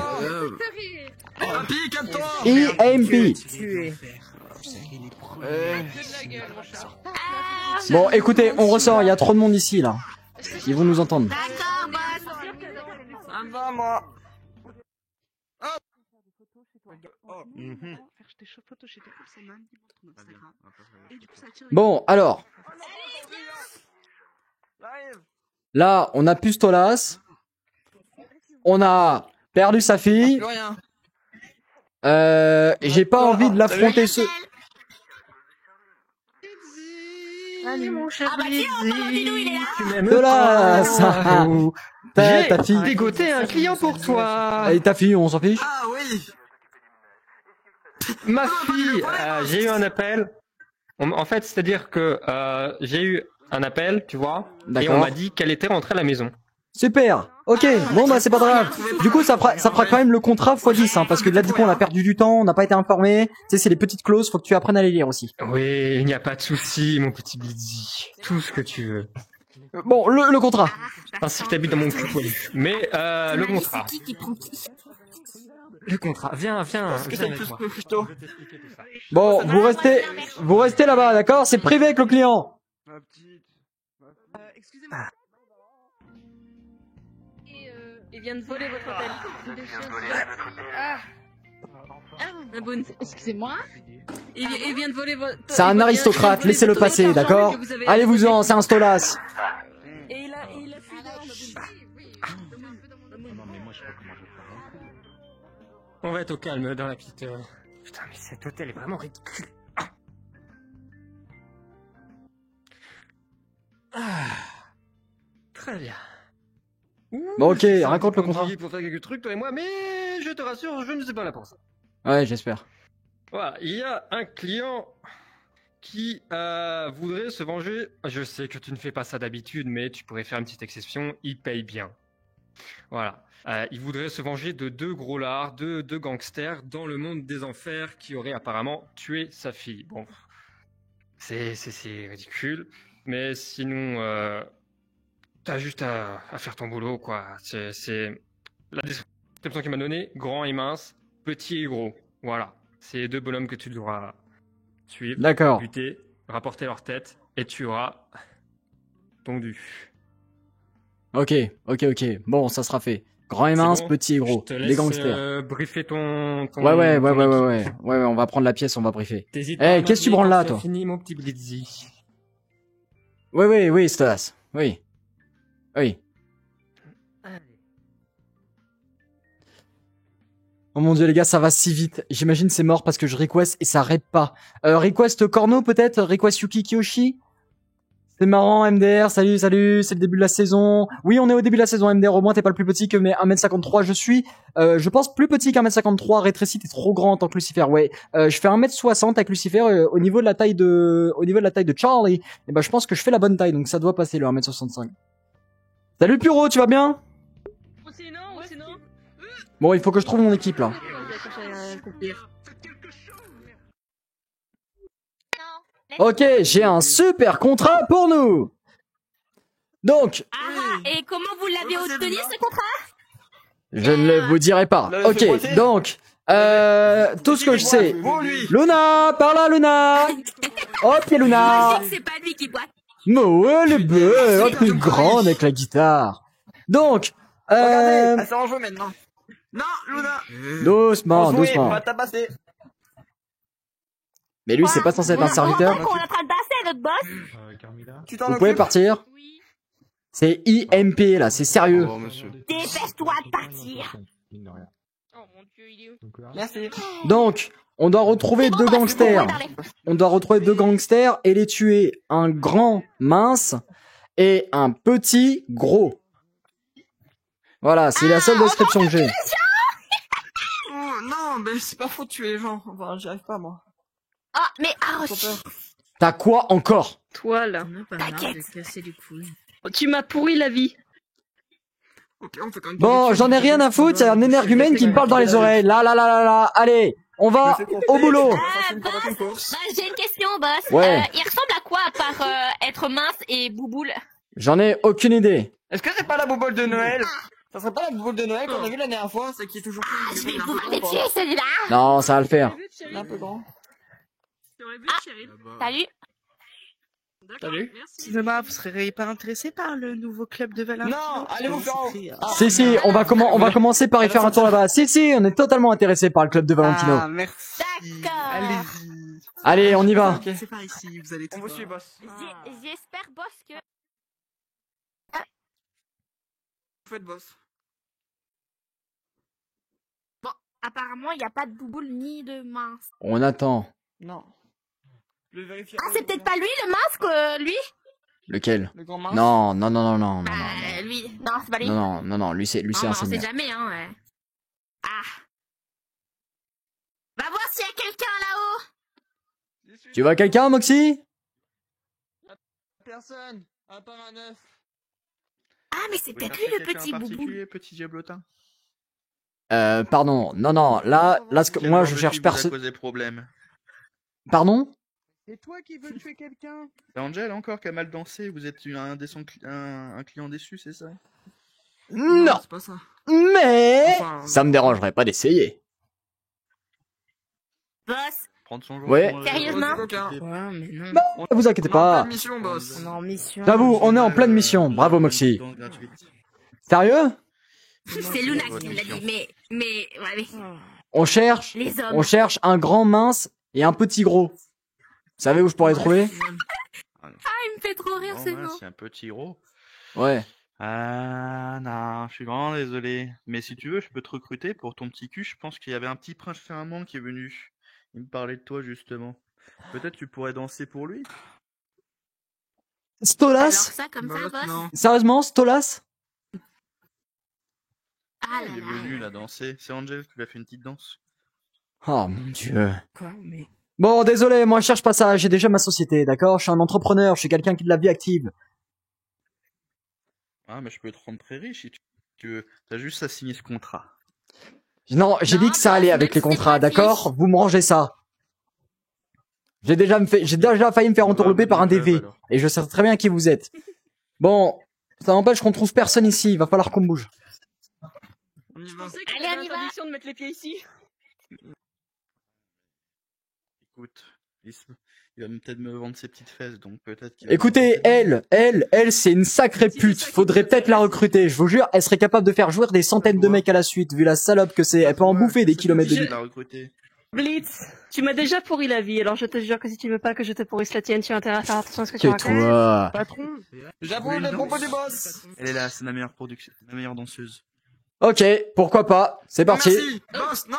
EMP. Bon, écoutez, on ressort, il y a trop de monde ici, là. Ils vont nous entendre. D'accord, boss. Ça va, moi. Bon, alors. Là, on a plus Stolas. On a perdu sa fille. J'ai pas envie de l'affronter ce... Allez, mon cher Stolas. Ta fille. J'ai dégoté un client pour toi. Et ta fille, on s'en fiche? Ah oui. Ma fille, j'ai eu un appel. En fait, c'est-à-dire que j'ai eu un appel, tu vois, et on m'a dit qu'elle était rentrée à la maison. Super. Ok, bon bah c'est pas grave. Du coup ça fera quand même le contrat x10 hein, parce que là du coup on a perdu du temps, on n'a pas été informé. Tu sais c'est les petites clauses, faut que tu apprennes à les lire aussi. Oui, il n'y a pas de souci, mon petit Blitzy. Tout ce que tu veux. Bon, le contrat. Ainsi que t'habites dans mon cul poilu. Mais le contrat. Le contrat. Viens avec moi. Bon, vous restez là-bas, d'accord? C'est privé avec le client. Excusez-moi. Il vient de voler votre hôtel. Excusez-moi. Il vient de voler votre... C'est un aristocrate, laissez-le passer, d'accord? Allez-vous-en, c'est un Stolas. Et il a fui On va être au calme dans la petite... Putain, mais cet hôtel est vraiment ridicule. Très bien. Bon ok, raconte le contrat. Pour faire quelques trucs, toi et moi, mais je te rassure, je ne suis pas là pour ça. Ouais, j'espère. Voilà, il y a un client qui voudrait se venger. Je sais que tu ne fais pas ça d'habitude, mais tu pourrais faire une petite exception, il paye bien. Voilà. Il voudrait se venger de deux gros lards, deux gangsters dans le monde des enfers qui auraient apparemment tué sa fille. Bon, c'est ridicule, mais sinon, t'as juste à faire ton boulot, quoi. C'est la description qu'il m'a donnée, grand et mince, petit et gros. Voilà, c'est les deux bonhommes que tu devras suivre, D'accord. buter, rapporter leur tête, et tu auras pondu. Ok. Bon, ça sera fait. Grand et mince, bon, petit et gros. Je te Les laisse gangsters. briefer ton Ouais, équipe. on va prendre la pièce, on va briefer. T'hésites pas à Eh, qu'est-ce que tu branles là, toi? C'est fini, mon petit Blitzy. Oui, Stolas. Oui. Oh mon dieu les gars, ça va si vite. J'imagine c'est mort parce que je request et ça arrête pas. Request Corno peut-être, request Yuki Kiyoshi. C'est marrant MDR, salut, c'est le début de la saison. Oui, on est au début de la saison MDR, au moins t'es pas le plus petit que mes 1m53 je suis. Je pense plus petit qu'1m53, rétréci t'es trop grand en tant que Lucifer. Ouais, je fais 1m60 avec Lucifer au niveau de la taille de Charlie. Et ben je pense que je fais la bonne taille donc ça doit passer le 1m65. Salut Puro, tu vas bien? Bon, il faut que je trouve mon équipe là. Ok, j'ai un super contrat pour nous. Donc, Et comment vous l'avez obtenu ce contrat? je ne le vous dirai pas. Ok, donc, tout ce que je sais. Luna, par là Luna. Hop, il y a Luna. C'est pas lui qui boit. Mais ouais, le bleu, plus grande avec la guitare. Donc, Regardez, elle s'est en jeu maintenant. Non, Luna. doucement, François, doucement. on va tabasser. Mais lui, c'est pas censé être un serviteur. On est en train de passer notre boss. Tu t'en Vous pouvez occupes? partir. C'est IMP là, c'est sérieux. Dépêche-toi de partir. Merci. Donc, on doit retrouver deux gangsters. On doit retrouver deux gangsters et les tuer. Un grand mince et un petit gros. Voilà, c'est la seule description que j'ai. Oh non, mais c'est pas faux de tuer les gens. Enfin, j'y arrive pas moi. Ah, mais T'as quoi encore? Toi là. T'inquiète. Tu m'as pourri la vie. Ok, on fait quand même Bon, j'en ai rien à foutre, c'est un énergumène qui me parle dans les oreilles. Là. Allez, on va au boulot. Boss, j'ai une question, boss. Ouais. Il ressemble à quoi à part être mince et bouboule? J'en ai aucune idée. Est-ce que c'est pas la boubole de Noël? Ça serait pas la boubole de Noël qu'on a vu la dernière fois, c'est qui est toujours plus. Je vais vous tuer celui-là. Non, ça va le faire. Il est un peu grand. Salut. Salut. Cinéma, vous serez pas intéressé par le nouveau club de Valentino? Non, allez vous faire Si, on va commencer par y faire un tour là-bas. Si, on est totalement intéressé par le club de Valentino. Ah, merci. Allez-y. Allez, on y va. Ok, c'est par ici, vous allez tout On vous voir. suit, boss. J'espère, boss, que... Vous faites boss. Bon, apparemment, il n'y a pas de bouboule ni de mince. On attend. Non. Je vais vérifier. Ah, c'est peut-être pas lui, le masque, lui? Lequel? Le grand mince. Non. Lui. Non, c'est pas lui. Non, lui c'est un on sait seigneur. jamais, hein, ouais. Ah. Va voir s'il y a quelqu'un là-haut. Tu vois quelqu'un, Moxie? Personne, à part un œuf. Ah, mais c'est peut-être lui, le petit boubou. Petit diablotin. Pardon. Non, là, moi je cherche personne. causé problème. Pardon? C'est toi qui veux tuer quelqu'un? C'est Angel encore qui a mal dansé. Vous êtes un client déçu, c'est ça? Non. C'est pas ça. Mais Enfin, ça me dérangerait pas d'essayer. Boss. Prendre son jour. Ouais. Sérieusement? Ouais, mais non. Bah, vous inquiétez pas. mission, boss. On est en mission. J'avoue, on est en pleine mission. Bravo, Moxie. Sérieux? C'est Luna qui me l'a dit, mais, ouais. On cherche Les hommes. un grand mince et un petit gros. Vous savez où je pourrais les trouver? Ah, il me fait trop rire, c'est bon. C'est un petit gros. Ouais. Ah non, je suis vraiment désolé. Mais si tu veux, je peux te recruter pour ton petit cul. Je pense qu'il y avait un petit prince charmant qui est venu. Il me parlait de toi justement. Peut-être tu pourrais danser pour lui. Stolas? Alors ça, comme ça, boss? Non. Sérieusement, Stolas? Ah Il est venu là danser. C'est Angel qui lui a fait une petite danse. Oh mon dieu. Quoi, mais... Bon, désolé, moi je cherche pas ça, j'ai déjà ma société, d'accord? Je suis un entrepreneur, je suis quelqu'un qui a de la vie active. Ah mais je peux te rendre très riche si tu veux. T'as juste à signer ce contrat. Non, j'ai dit que ça allait avec les contrats, d'accord? Vous me rangez ça. J'ai déjà failli me faire entourlouper par un DV. Et je sais très bien qui vous êtes. Bon, ça n'empêche qu'on trouve personne ici, il va falloir qu'on bouge. On y va. Allez, on y va. Interdiction de mettre les pieds ici. Écoute, il va peut-être me vendre ses petites fesses, donc peut-être qu'il... Écoutez, elle, c'est une sacrée pute. Faudrait peut-être la recruter. Je vous jure, elle serait capable de faire jouer des centaines de mecs à la suite, vu la salope que c'est. Elle peut en bouffer des kilomètres de vie. la recruter. Blitz, tu m'as déjà pourri la vie, alors je te jure que si tu veux pas que je te pourrisse la tienne, tu as intérêt à faire attention à ce que tu racontes. Tais-toi. Patron. J'avoue les propos du boss. Elle est là, c'est la meilleure danseuse. Ok, pourquoi pas. C'est parti. Merci. Boss, non,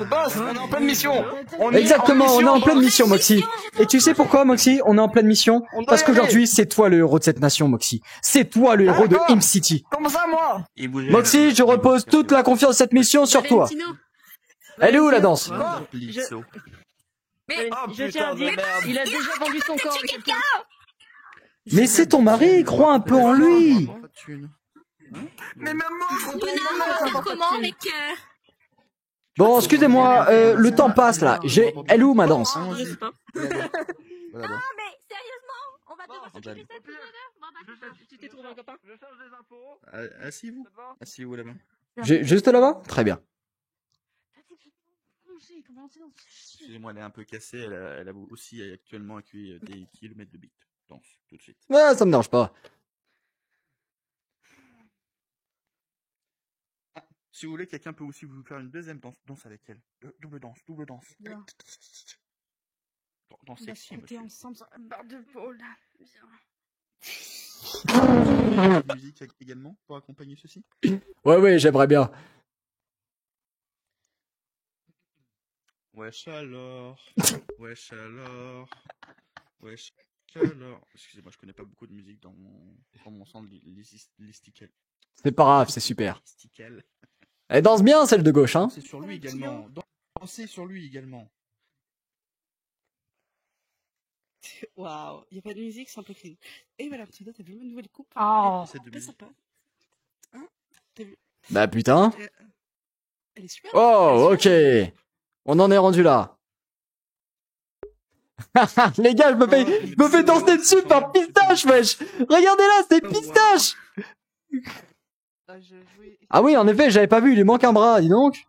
boss, on est en pleine mission. Exactement, on est en pleine mission, Moxie. Et tu sais pourquoi, Moxie, on est en pleine mission? Parce qu'aujourd'hui, c'est toi le héros de cette nation, Moxie. C'est toi le héros de Im City. Comment ça, moi? Moxie, je repose toute la confiance de cette mission sur toi. Elle est où la danse? Mais je tiens à dire, il a déjà vendu son corps à quelqu'un. Mais c'est ton mari, crois un peu en lui. Mais même moi, je comprends faire comment, mec? Bon, excusez-moi, le temps passe là. Elle est où ma danse? Non, mais sérieusement, on va devoir s'occuper de cette Tu t'es trouvé un copain? Je cherche des infos. Asseyez-vous. Asseyez-vous là-bas. Juste là-bas? Très bien. Excusez-moi, elle est un peu cassée. Elle a aussi actuellement accueilli des kilomètres de bite. Danse, tout de suite. Ouais, ça me dérange pas. Si vous voulez, quelqu'un peut aussi vous faire une deuxième danse avec elle. Double danse. Danse sexy, monsieur. ensemble sur la barre de pôle. Musique également pour accompagner ceci. Ouais, j'aimerais bien. Wesh alors. Excusez-moi, je connais pas beaucoup de musique dans mon centre listical. C'est pas grave, c'est super. Listical. Elle danse bien, celle de gauche, hein. Dansez sur lui également. Dansez sur lui également. Waouh, il n'y a pas de musique, c'est un peu cringe. Et voilà, petit t'as vu ma nouvelle coupe? Oh, c'est un peu sympa. Hein? T'as vu? Bah putain. Elle est super. Oh, ok. On en est rendu là. Les gars, je me fais danser dessus par Pistache, wesh. Regardez là, c'est Pistache. Ah oui, en effet, j'avais pas vu, il lui manque un bras, dis donc.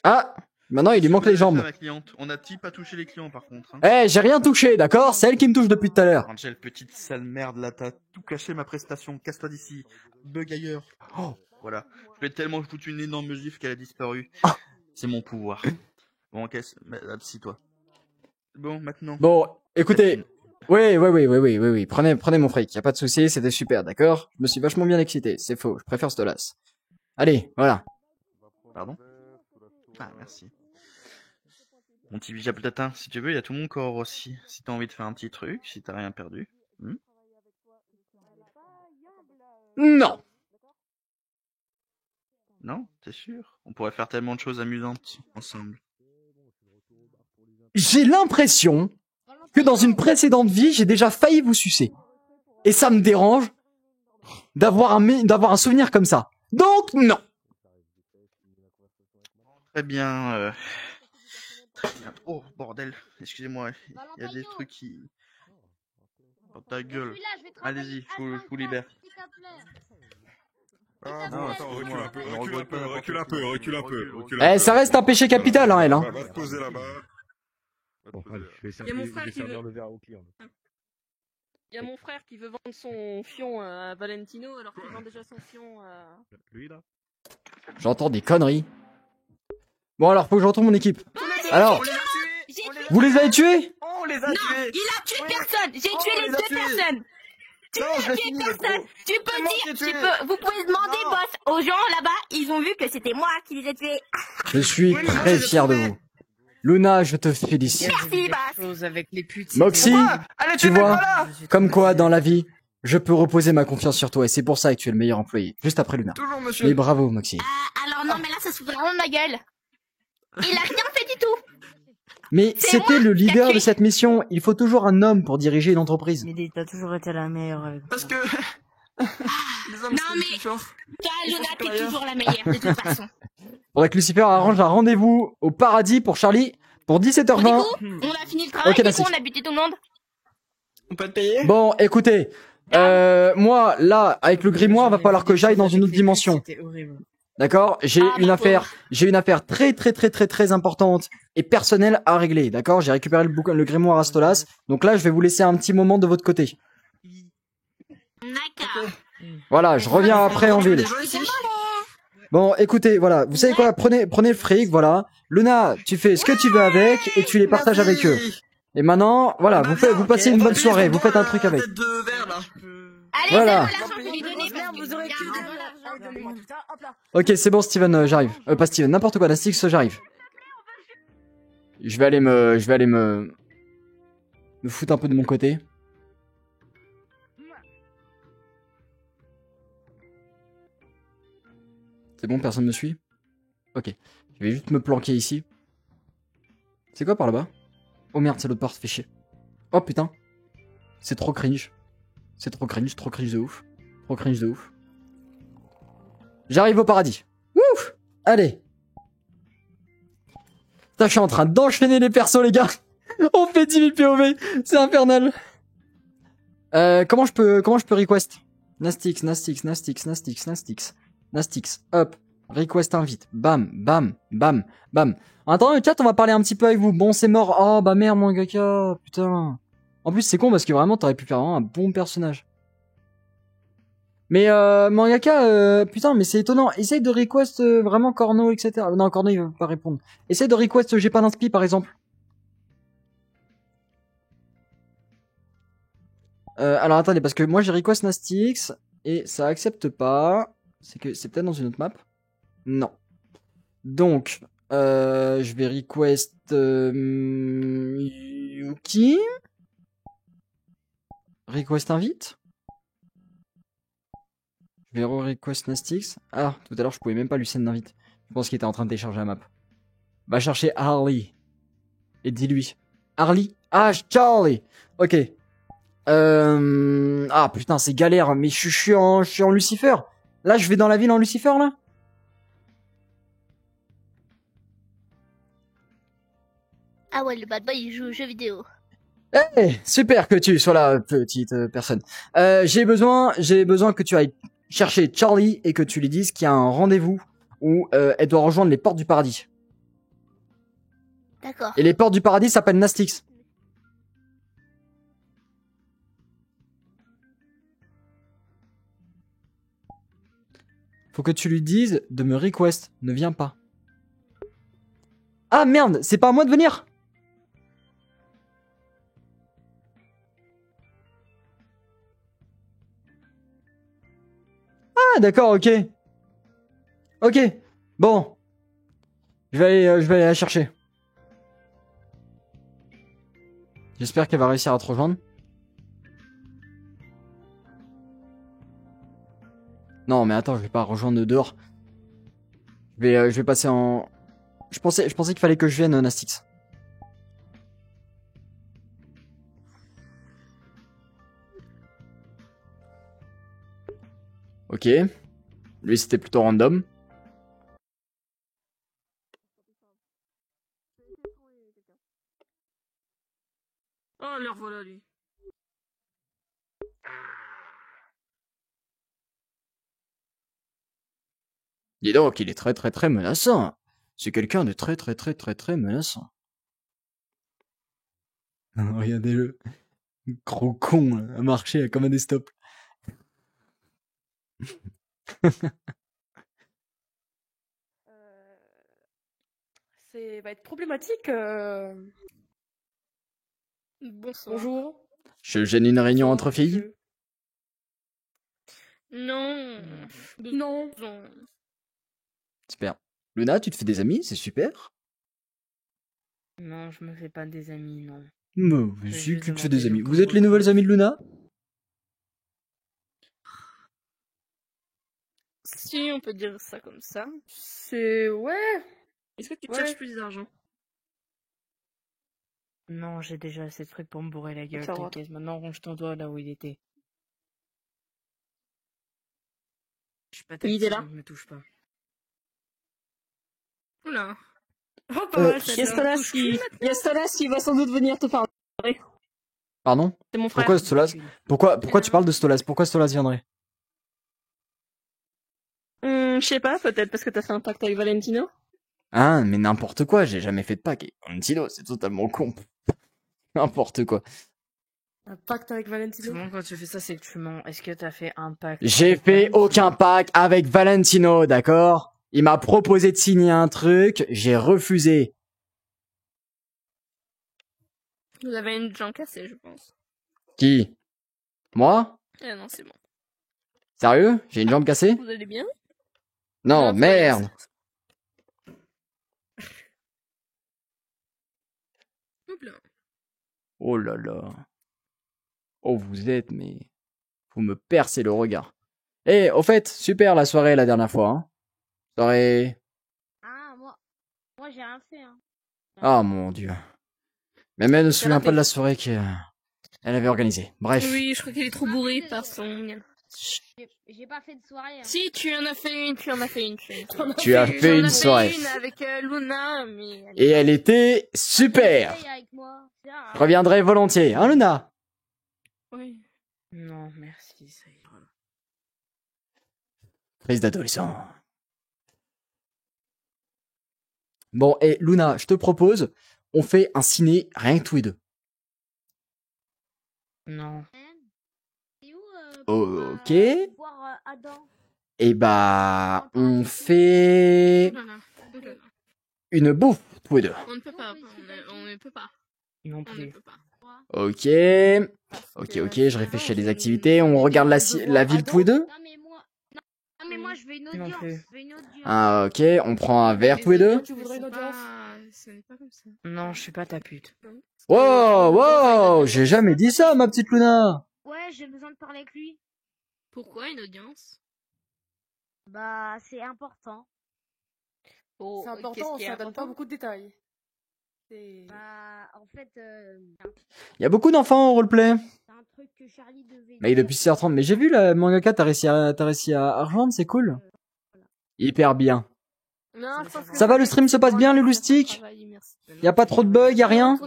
Ah, maintenant il lui manque les jambes. On n'a-t-il pas touché les clients par contre, hein. Eh, j'ai rien touché, d'accord? C'est elle qui me touche depuis tout à l'heure. Angel, petite sale merde, là, t'as tout caché ma prestation. Casse-toi d'ici. Bug ailleurs. Oh. Voilà. Je lui ai tellement foutu une énorme gifle qu'elle a disparu. C'est mon pouvoir. Bon, assis-toi. Bon, maintenant. Bon, écoutez. Oui. Prenez mon fric, y a pas de souci, c'était super, d'accord? Je me suis vachement bien excité, c'est faux, je préfère Stolas. Allez, voilà. Pardon? Ah, merci. Mon petit bijou platin, si tu veux, il y a tout mon corps aussi. Si t'as envie de faire un petit truc, si t'as rien perdu. Non. Non, t'es sûr? On pourrait faire tellement de choses amusantes ensemble. J'ai l'impression que dans une précédente vie, j'ai déjà failli vous sucer. Et ça me dérange d'avoir un souvenir comme ça. Donc, non. Très bien. Oh, bordel. Excusez-moi. Il y a des trucs qui... Dans ta gueule. Allez-y, je vous libère. Ah non, attends, recule un peu. Eh, ça reste un péché capital, hein, elle, hein. Va te poser là-bas. Je vais servir le verre au client. Il y a mon frère qui veut vendre son fion à Valentino alors qu'il vend déjà son fion à... Lui, là. J'entends des conneries. Bon, alors, faut que je retrouve mon équipe. Alors, vous les avez tués? On les a tués. Non, il a tué personne. J'ai tué les deux personnes. Tu as tué personne. Tu peux dire, vous pouvez demander, boss, aux gens là-bas, ils ont vu que c'était moi qui les ai tués. Je suis très fier de vous. Luna, je te félicite. Merci, boss. Avec les putes. Moxie, tu vois, comme quoi, dans la vie, je peux reposer ma confiance sur toi et c'est pour ça que tu es le meilleur employé. Juste après Luna. Toujours, monsieur. Mais bravo, Moxie. Alors non, mais là, ça se fout vraiment de ma gueule. Il a rien fait du tout. Mais c'était le leader de cette mission. Il faut toujours un homme pour diriger une entreprise. Mais t'as toujours été la meilleure. Parce que... Non, mais... Toi, Luna, t'es toujours la meilleure, de toute façon. Faudrait que Lucifer arrange un rendez-vous au paradis pour Charlie pour 17h20. Bon, du coup, on a fini le travail, Ok, du coup, on a buté tout le monde. On peut te payer? Bon, écoutez, moi, là, avec le grimoire, va falloir que j'aille dans une autre dimension. C'était horrible. D'accord? J'ai une affaire très importante et personnelle à régler. D'accord? J'ai récupéré le grimoire à Stolas. Donc là, je vais vous laisser un petit moment de votre côté. D'accord. Voilà, je reviens après en ville. Bon, écoutez, voilà, vous savez quoi? Prenez le fric, voilà. Luna, tu fais ce que tu veux avec et tu les partages avec eux. Et maintenant, voilà, vous passez une bonne soirée, vous faites un truc avec. Allez, Voilà. c'est bon, l'argent, je vais lui donner. Merde, vous aurez Regarde, tout l'argent. donné. Putain, hop là. Ok, c'est bon, Steven, j'arrive. Pas Steven, n'importe quoi, Nastix, j'arrive. Je vais aller me foutre un peu de mon côté. C'est bon, personne me suit? Ok. Je vais juste me planquer ici. C'est quoi par là-bas? Oh merde, c'est l'autre porte, fait chier. Oh putain. C'est trop cringe. C'est trop cringe de ouf. Trop cringe de ouf. J'arrive au paradis. Ouf! Allez. Putain, je suis en train d'enchaîner les persos, les gars. On fait 10 000 POV. C'est infernal. Comment je peux request? Nastix. Hop. Request invite. Bam, bam, bam, bam. En attendant le chat, on va parler un petit peu avec vous. Bon, c'est mort. Oh, bah merde, mangaka. Putain. En plus, c'est con parce que vraiment, t'aurais pu faire vraiment un bon personnage. Mais mangaka, putain, mais c'est étonnant. Essaye de request vraiment Corno, etc. Non, Corno, il va pas répondre. Essaye de request j'ai pas d'inspi, par exemple. Alors attendez, parce que moi j'ai request Nastix et ça accepte pas. C'est que c'est peut-être dans une autre map. Non. Donc, je vais request Yuki. Request invite. Je vais request Nastix. Ah, tout à l'heure je pouvais même pas lui send d'invite. Je pense qu'il était en train de télécharger la map. Va chercher Harley. Et dis-lui. Harley? Ah, Charlie. Ok. Ah putain, c'est galère, mais je suis en Lucifer. Là, je vais dans la ville en Lucifer, là. Ah ouais, le bad boy, il joue aux jeux vidéo. Eh, super que tu sois là, petite personne. J'ai besoin que tu ailles chercher Charlie et que tu lui dises qu'il y a un rendez-vous où elle doit rejoindre les portes du paradis. D'accord. Et les portes du paradis s'appellent Nastix. Faut que tu lui dises de me request. Ne viens pas. Ah merde, c'est pas à moi de venir. Ah d'accord, ok. Ok, bon. Je vais aller la chercher. J'espère qu'elle va réussir à te rejoindre. Non mais attends, je vais pas rejoindre dehors. Je vais passer en... Je pensais qu'il fallait que je vienne Nastix. Ok. Lui c'était plutôt random. Oh, le revoilà, lui. Dis donc, il est très très très menaçant. C'est quelqu'un de très très très très très menaçant. Regardez-le. Gros con, à marcher comme un des stops. Ça va être problématique. Bonjour. Je gêne une réunion entre filles. Non. Non. Super. Luna, tu te fais des amis, c'est super. Non, je me fais pas des amis, non. Non, si tu te fais des amis. Vous êtes les nouvelles amies de Luna? Si, on peut dire ça comme ça. C'est... Ouais. Est-ce que tu Ouais. cherches plus d'argent? Non, j'ai déjà assez de trucs pour me bourrer la gueule, Ça va. t'inquiète. Maintenant, range ton doigt là où il était. Je suis pas Il était tactile, là. donc me touche pas. Oula. Oh, pas pas mal, mal, celle-là. il y a Stolas qui va sans doute venir te parler. Pardon? C'est mon frère. Pourquoi Stolas? Pourquoi tu parles de Stolas? Pourquoi Stolas viendrait? Je sais pas, peut-être parce que t'as fait un pacte avec Valentino? Hein, mais n'importe quoi, j'ai jamais fait de pack. Et Valentino, c'est totalement con. N'importe quoi. Un pacte avec Valentino. Souvent, quand tu fais ça, c'est que tu mens. Est-ce que t'as fait un pacte? J'ai fait aucun pack avec Valentino, d'accord? Il m'a proposé de signer un truc, j'ai refusé. Vous avez une jambe cassée, je pense. Qui? Moi? Ah non, c'est bon. Sérieux? J'ai une jambe cassée? Vous allez bien? Non, merde! Oh là là. Oh, vous êtes, mais... Vous me percez le regard. Eh, au fait, super la soirée la dernière fois, hein. Soirée... Ah, moi j'ai rien fait, hein. Ah, mon Dieu. Même elle ne se souvient pas de la soirée qu'elle avait organisée. Bref. Oui, je crois qu'elle est trop bourrée par son... J'ai pas fait de soirée. Hein. Si, tu en as fait une. Tu as fait une soirée. Une avec Luna, mais... Et elle était super. Je reviendrai volontiers, hein, Luna? Oui. Non, merci, ça ira. Crise d'adolescent. Bon, et Luna, je te propose, on fait un ciné rien que tous les deux. Non. Ok. Et bah, on fait une bouffe tous les deux. On ne peut pas, on ne peut pas. Non plus. Ok. Ok, je réfléchis à des activités. On regarde la ville tous les deux. Non mais moi je veux une audience. Ah, ok, on prend un verre tous les deux. Tu voudrais une audience? Ce n'est pas comme ça. Non, je suis pas ta pute. Wow, j'ai jamais dit ça, ma petite Luna. Ouais, j'ai besoin de parler avec lui. Pourquoi une audience? Bah, c'est important. Oh, C'est important, ça donne pas beaucoup de détails. Bah, en fait, Il y a beaucoup d'enfants au roleplay. c'est un truc que Charlie devait Mais depuis 6h30, mais j'ai vu la mangaka, t'as réussi à rejoindre, c'est cool. Hyper bien. Non, je pense que Ça va, le stream se passe bien, le loustique? Y a pas trop de bugs, y a rien?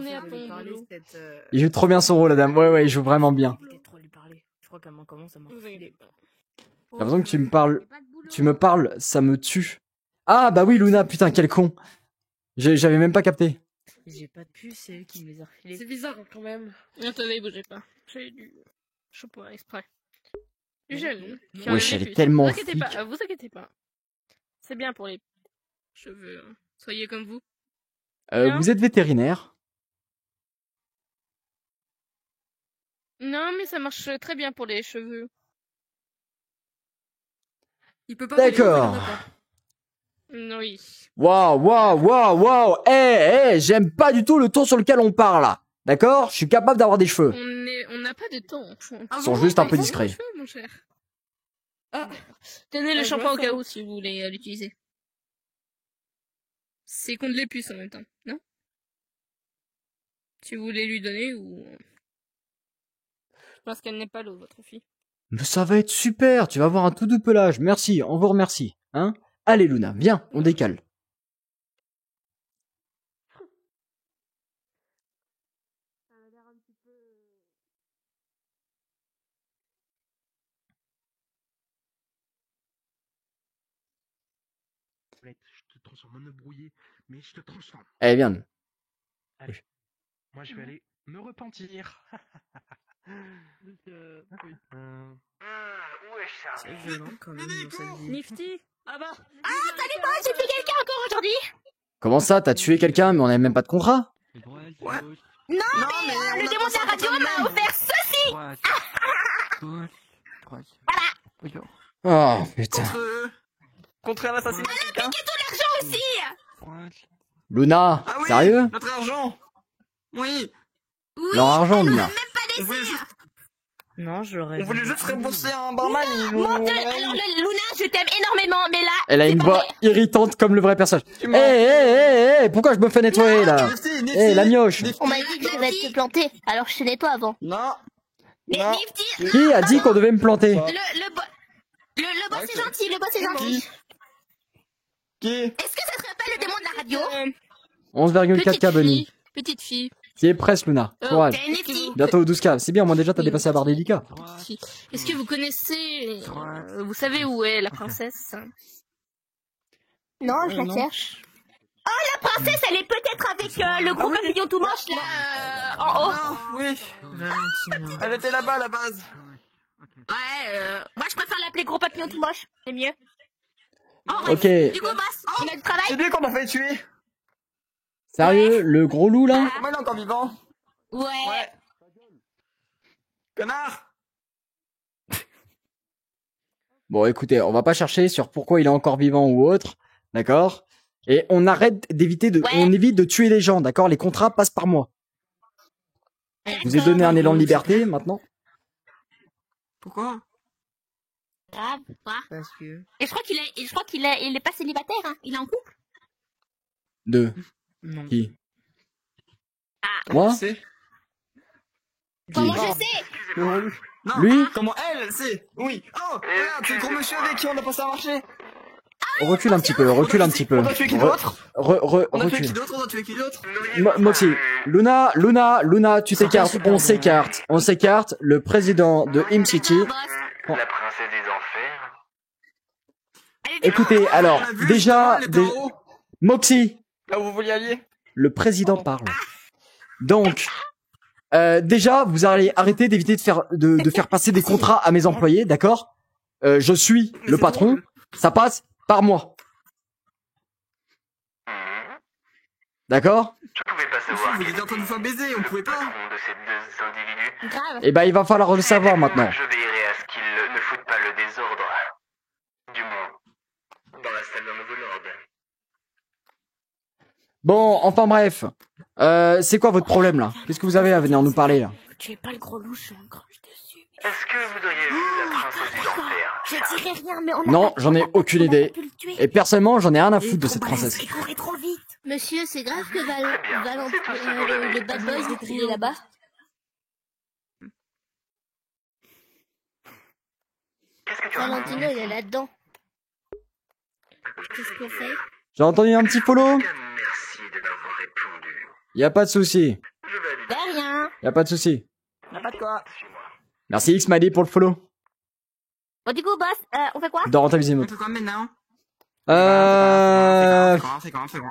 Il joue trop bien son rôle, la dame. Ouais, il joue vraiment bien. Je crois qu'elle commence à m'en J'ai l'impression que tu me parles, ça me tue. Ah, bah oui, Luna, putain, quel con. J'avais même pas capté. J'ai pas de puce, c'est eux qui me les ont refilés. C'est bizarre quand même. Attendez, bougez pas. J'ai du chocolat exprès. Du gel. Wesh, elle est tellement Vous inquiétez flic. pas, vous inquiétez pas. C'est bien pour les cheveux. Hein. Soyez comme vous. Vous êtes vétérinaire? Non, mais ça marche très bien pour les cheveux. Il peut pas. D'accord. Oui. Waouh. J'aime pas du tout le ton sur lequel on parle, là. D'accord? Je suis capable d'avoir des cheveux. On n'a pas de temps. Ils sont juste un peu discrets. Cheveux, mon cher. Ah. Tenez le shampoing au cas où si vous voulez l'utiliser. C'est contre les puces en même temps, non? Si vous voulez lui donner ou... Je pense qu'elle n'est pas l'eau, votre fille. Mais ça va être super, tu vas avoir un tout doux pelage. Merci, on vous remercie. Hein? Allez Luna, viens, on décale. Je te transforme en œuf brouillé, mais je te transforme. Allez, viens. Allez. Moi, je vais aller me repentir. C'est violent quand même dans cette vie. Nifty. Ah bah. Ah, salut moi, j'ai fait quelqu'un encore aujourd'hui. Comment ça, t'as tué quelqu'un mais on avait même pas de contrat? Non, mais le démon de la radio m'a offert ceci. Voilà. Oh putain. Contre un assassinat. Elle a piqué tout l'argent aussi. Luna, Ah oui, sérieux? notre argent. Oui. Leur argent, Luna. Non, je l'aurais. On voulait juste rembourser un barman. Mon Dieu, alors Luna, je t'aime énormément, mais là... Elle a une voix irritante comme le vrai personnage. Hé, pourquoi je me fais nettoyer là? Hé, la mioche. On m'a dit que je devais te planter, alors je te nettoie avant. Non. Mais Non. Nifty... Qui a dit qu'on devait me planter? Le boss est gentil, le boss est gentil. Qui? Est-ce que ça serait pas le démon de la radio? 11,4K Bunny. Petite fille. Tu es presque Luna. Courage. T'es Nifty. Bientôt 12K. C'est bien, moi déjà t'as dépassé la barre des 10K. Est-ce que vous connaissez... vous savez où est la princesse? Non, je la cherche. Oh, la princesse, elle est peut-être avec le gros papillon tout moche, là, en haut. Oui. Elle était là-bas à la base. Ouais, moi je préfère l'appeler gros papillon tout moche, c'est mieux. Ok. Du coup, boss, on a du travail. C'est lui qu'on a fait tuer. Sérieux, le gros loup là? Comment il est encore vivant? Ouais. Connard. Bon, écoutez, on va pas chercher sur pourquoi il est encore vivant ou autre, d'accord? Et on arrête d'éviter on évite de tuer les gens, d'accord? Les contrats passent par moi. Je vous ai donné un élan de liberté, maintenant. Pourquoi? Grave, quoi. Parce que... Et je crois qu'il est pas célibataire, hein. Il est en couple. Deux. Non. Qui? Ah. Moi? Comment je sais? Non, Lui? comment elle sait? Oui. Oh, regarde, c'est le gros monsieur avec qui on a passé un marché. Recule un petit peu, recule un petit peu. On a tué qui d'autre? On a tué qui Recule. d'autre? On a tué qui d'autre? Moxie, Luna, tu t'écartes, on s'écarte, le président de ImCity. Bon. La princesse des enfers. Écoutez, alors, déjà, Moxie, Là où vous vouliez aller? le président parle. Donc, déjà, vous allez arrêter d'éviter de faire passer des contrats à mes employés, d'accord? Je suis le patron, ça passe par moi. D'accord? Je pouvais pas savoir. Vous étiez en train de vous faire baiser, on pouvait pas. De ces deux individus. Grave. Eh ben, il va falloir le savoir maintenant. Je veillerai à ce qu'ils ne foutent pas le désordre. Du moins, dans la salle d'un nouveau lord. Bon, enfin bref. C'est quoi votre problème, là? Qu'est-ce que vous avez à venir nous parler, là? Tu es pas le gros louche, un grand dessus. Est-ce que vous auriez vu la princesse des enfers? Je dirais rien, mais on a Non, pas- j'en ai on a- aucune on a idée. pu le tuer. Et personnellement, j'en ai rien à foutre de cette princesse. Il courait trop vite. Monsieur, c'est grave que le bad boy est crié là-bas. Valentino, il est là-dedans. Qu'est-ce qu'on fait? J'ai entendu un petit follow? Merci de m'avoir répondu. Y a pas de souci. De rien. Y a pas de souci. N'a pas de quoi. Merci Xmady pour le follow. Bon, du coup, boss, on fait quoi? De rentabiliser On mode. fait quoi maintenant?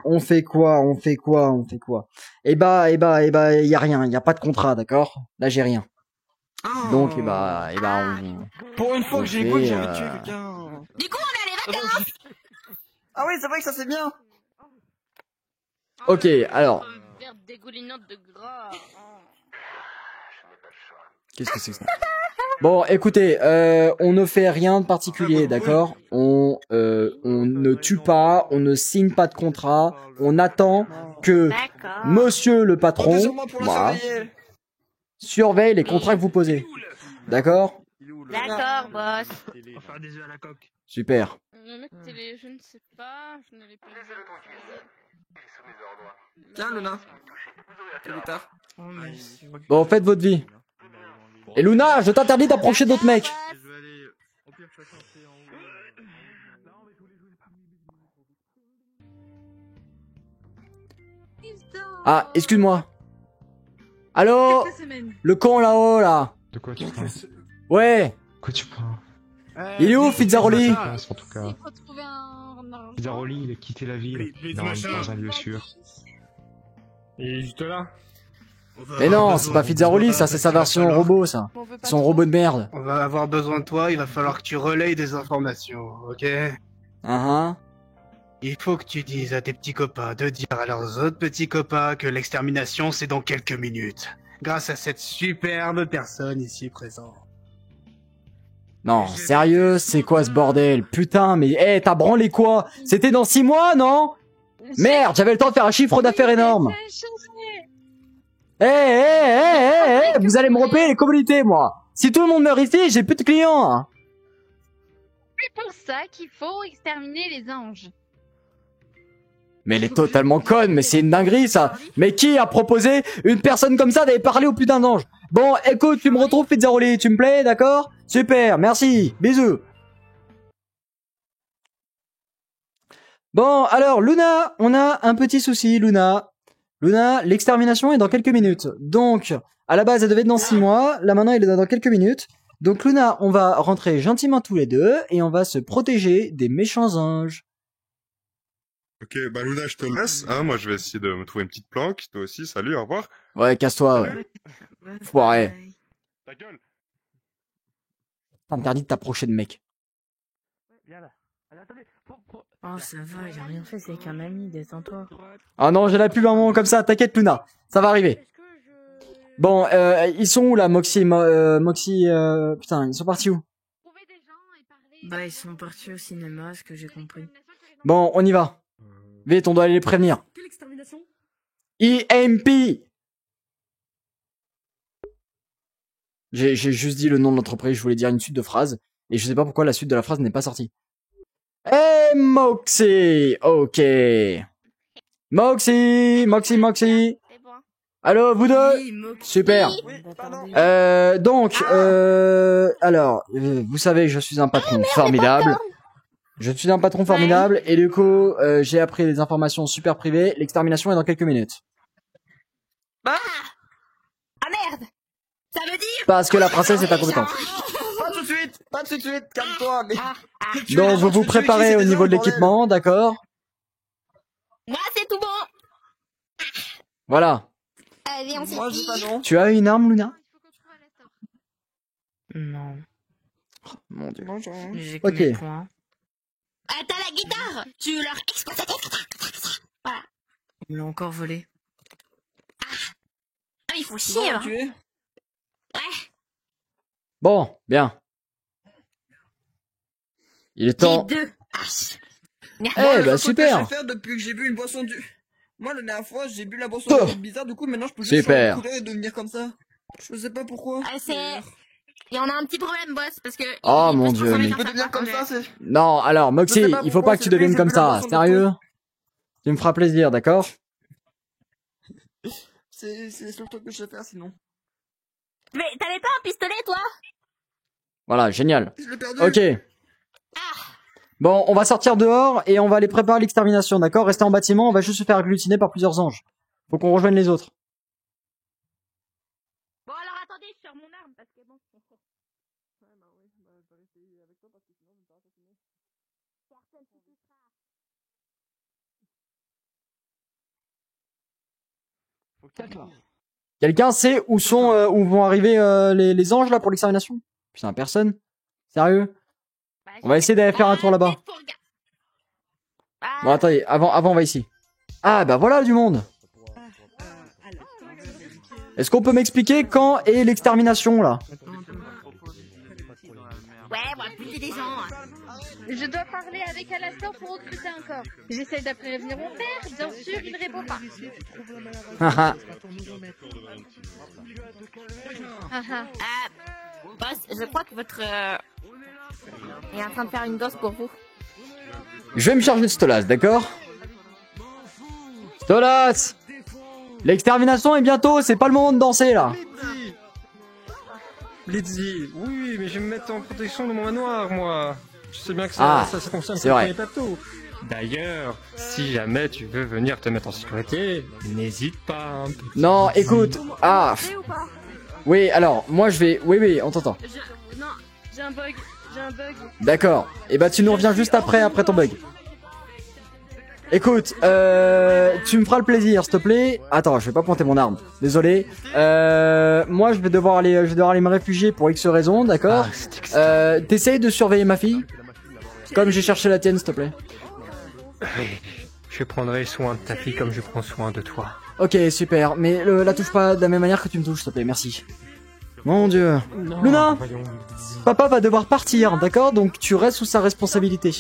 On fait quoi? Eh bah, y a rien, y a pas de contrat, d'accord? Là, j'ai rien. Donc, Pour une fois que j'ai fait, goût, j'ai envie de tuer quelqu'un. Du coup, on a les vacances. Ah oui, c'est vrai que ça c'est bien. Ok, alors, Verre dégoulinante de gras. qu'est-ce que c'est que ça? Bon, écoutez, on ne fait rien de particulier, d'accord? On ne tue pas, on ne signe pas de contrat, on attend que monsieur le patron, voilà, surveille les contrats que vous posez. D'accord? D'accord, boss. On va faire des œufs à la coque. Super. Le mec télé, je ne sais pas, je ne l'ai pas vu. Tiens, Luna. Plus tard. Bon, faites votre vie. Et Luna, je t'interdis d'approcher d'autres mecs. Ah, excuse-moi. Allô? Le con là-haut, là. De quoi tu parles? Ouais. De quoi tu parles? Il est où, Fizzaroli? En tout cas. Fizzaroli, il a quitté la ville dans un lieu sûr. Il est juste là. Mais non, c'est pas Fizzaroli, ça, c'est sa version robot, ça. Son robot de merde. On va avoir besoin de toi, il va falloir que tu relayes des informations, ok? Il faut que tu dises à tes petits copains de dire à leurs autres petits copains que l'extermination c'est dans quelques minutes. Grâce à cette superbe personne ici présente. Non, sérieux, c'est quoi ce bordel? Putain, mais t'as branlé quoi? C'était dans 6 mois, non? Merde, j'avais le temps de faire un chiffre d'affaires énorme. Vous allez me repayer les communautés, moi. Si tout le monde meurt ici, j'ai plus de clients. Hein. C'est pour ça qu'il faut exterminer les anges. Mais elle est totalement conne, mais c'est une dinguerie, ça. Mais qui a proposé une personne comme ça d'aller parler au putain d'ange? Bon, écoute, tu me retrouves, Fizzaroli, tu me plais, d'accord? Super, merci, bisous. Bon, alors, Luna, on a un petit souci, Luna. Luna, l'extermination est dans quelques minutes. Donc, à la base, elle devait être dans 6 mois. Là, maintenant, il est dans quelques minutes. Donc, Luna, on va rentrer gentiment tous les deux et on va se protéger des méchants anges. Ok, bah Luna, je te laisse. Hein, moi, je vais essayer de me trouver une petite planque. Toi aussi, salut, au revoir. Ouais, casse-toi, ouais. Foiré. Ta gueule. T'interdit de t'approcher de mec. Oh, ça va, il a rien fait, c'est qu'un ami, détends-toi. Ah non, j'ai la pub à un moment comme ça, t'inquiète Luna, ça va arriver. Bon, ils sont où là, Moxie, putain, ils sont partis où? Bah, ils sont partis au cinéma, ce que j'ai compris. Bon, on y va. Vite, on doit aller les prévenir. Quelle extermination? EMP. J'ai juste dit le nom de l'entreprise, je voulais dire une suite de phrases, et je sais pas pourquoi la suite de la phrase n'est pas sortie. Hey, Moxie. Ok. Moxie. Allô, vous deux? Super. Alors, vous savez, je suis un patron formidable. Je suis un patron formidable, et du coup, j'ai appris des informations super privées. L'extermination est dans quelques minutes. Ah merde. Ça veut dire... Parce que la princesse est incompétente. Pas tout de suite, calme-toi. Mais... Donc, vous vous préparez au niveau de l'équipement, d'accord? Moi, c'est tout bon. Voilà. Allez, on Moi, j'ai pas non. Tu as une arme, Luna? Non. Oh, mon dieu. J'ai Ok. que mes points. Ah, t'as la guitare. Tu leur exploses la tête. Voilà. Ils me l'ont encore volé. Ah, il faut chier, hein. Ouais. Bon, bien. Il est temps. Les deux. Eh, bah, super. Je vais faire depuis que j'ai bu une boisson du... Moi, la dernière fois, j'ai bu la boisson bizarre, du coup, maintenant, je peux juste Super. changer de couleur et devenir comme ça. Je sais pas pourquoi. Ah, c'est... Et on a un petit problème, boss, parce que... Oh, mon dieu, mais... Je peux devenir comme ça, c'est... Non, alors, Moxie, Je sais pas il faut pourquoi, pas que tu c'est le deviennes fait comme que j'ai bu la ça. boisson de Sérieux? Tu me feras plaisir, d'accord? C'est le seul truc que je sais faire, sinon. Mais t'avais pas un pistolet, toi? Voilà, génial. Je l'ai perdu. Ok. Bon, on va sortir dehors et on va aller préparer l'extermination, d'accord? Restez en bâtiment, on va juste se faire agglutiner par plusieurs anges. Faut qu'on rejoigne les autres. Bon, alors attendez, je sors mon arme, parce que bon... Quelqu'un sait où où vont arriver les anges là pour l'extermination? Putain, personne? Sérieux? On va essayer d'aller faire un tour là-bas. Bon, attendez, avant on va ici. Ah, bah voilà du monde. Est-ce qu'on peut m'expliquer quand est l'extermination là? Ouais, on va buter des gens. Je dois parler avec Alastor pour recruter un corps. J'essaie de prévenir mon père, bien sûr, il ne répond pas. Haha. Boss, je crois que votre... est en train de faire une gosse pour vous. Je vais me charger de Stolas, d'accord? Stolas! L'extermination est bientôt, c'est pas le moment de danser là. Blitzy, oui, mais je vais me mettre en protection de mon manoir, moi. Je sais bien que ça concerne c'est que vrai. les plateaux. D'ailleurs, si jamais tu veux venir te mettre en sécurité, n'hésite pas. Hein, Non, écoute, oui, alors, moi je vais... Oui, on t'entend. Non, j'ai un bug. D'accord. Et bah tu nous reviens juste après ton bug. Écoute, tu me feras le plaisir, s'il te plaît. Attends, je vais pas pointer mon arme. Désolé. Moi, je vais devoir aller me réfugier pour X raisons, d'accord. T'essayes de surveiller ma fille, comme j'ai cherché la tienne, s'il te plaît. Je prendrai soin de ta fille comme je prends soin de toi. Ok, super. Mais la touche pas de la même manière que tu me touches, s'il te plaît. Merci. Mon dieu. Non, Luna, voyons. papa va devoir partir, d'accord? Donc tu restes sous sa responsabilité.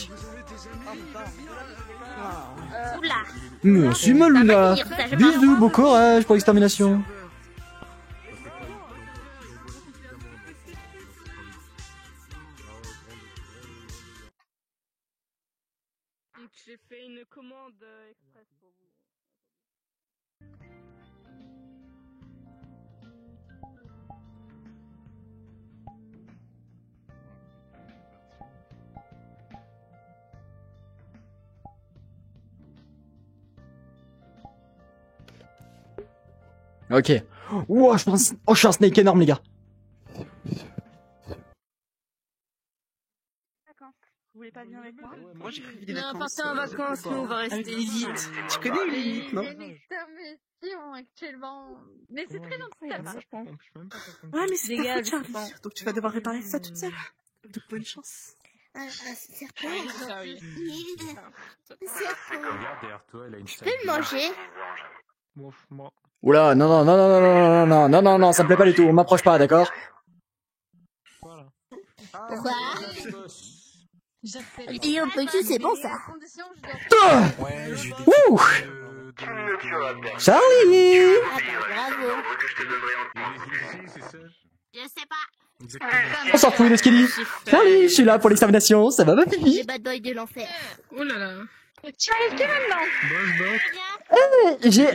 Oula. Merci ma Luna. Bisous, bon courage pour l'extermination. Donc j'ai fait une commande express pour vous. Ok. Ouah, je pense... Oh, je suis un snake énorme, les gars. Vous voulez pas venir avec moi? Moi, j'ai pris des Non, vacances. partez en vacances, nous on va rester ici. Tu connais les limites, non? L'extermination actuellement. Mais c'est très long que ça marche. Ouais, mais c'est ta Dégage, faute, Charlie. enfant. Donc tu vas devoir réparer ça toute seule. Donc bonne chance. C'est Regarde derrière toi, elle a une Je peux le manger? Oula, non, ça me plaît pas du tout. On m'approche pas, d'accord? Pourquoi? Et un petit, c'est bon ça. Ouh Charlie Bravo. Je sais pas. On s'en fout de ce qu'il dit. Charlie, je suis là pour l'extermination, ça va ma fille. Les bad boys de l'enfer. Oh là là. Tu arrives quand même là. J'ai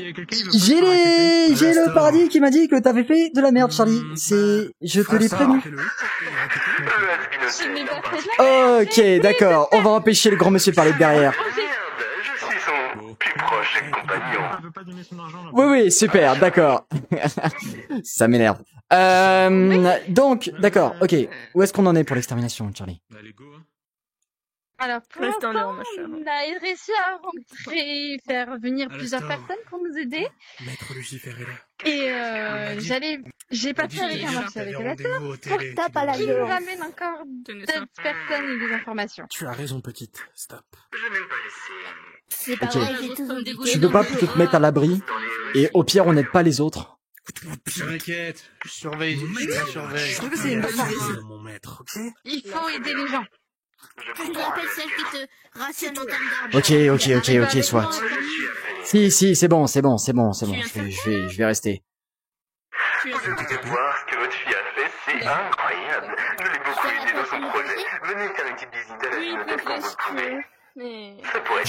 le paradis qui m'a dit que t'avais fait de la merde, Charlie. Je te l'ai prévenu. Je n'ai pas fait de la Ok, d'accord. On va empêcher le grand monsieur de parler de derrière. Oui, super, d'accord. Ça m'énerve. Donc, d'accord, ok. Où est-ce qu'on en est pour l'extermination, Charlie? Alors, pour l'instant, on a réussi à rentrer, faire venir plusieurs personnes pour nous aider. Maître Lucifer est là. Et j'ai passé avec un marché avec la tour Tape à la qui gueule. nous ramène encore d'autres personnes et des informations. Tu as raison, petite. Stop. C'est pas Ok. vrai, j'ai tous dégoûté. Tu peux pas plutôt te mettre à l'abri et au pire on n'aide pas les autres. T'inquiète, je surveille, je surveille. Je trouve que c'est une bonne idée, mon maître, ok? Il faut aider les gens. Je te rappelle celle qui te rationne en termes d'argent. Ok, soit. Si, c'est bon. Je vais rester. Tu as Vous devez voir ce que votre fille a fait, c'est incroyable. Je l'ai beaucoup aidé dans son projet. Venez faire une petite visite à la bibliothèque quand vous le pouvez. Ça pourrait être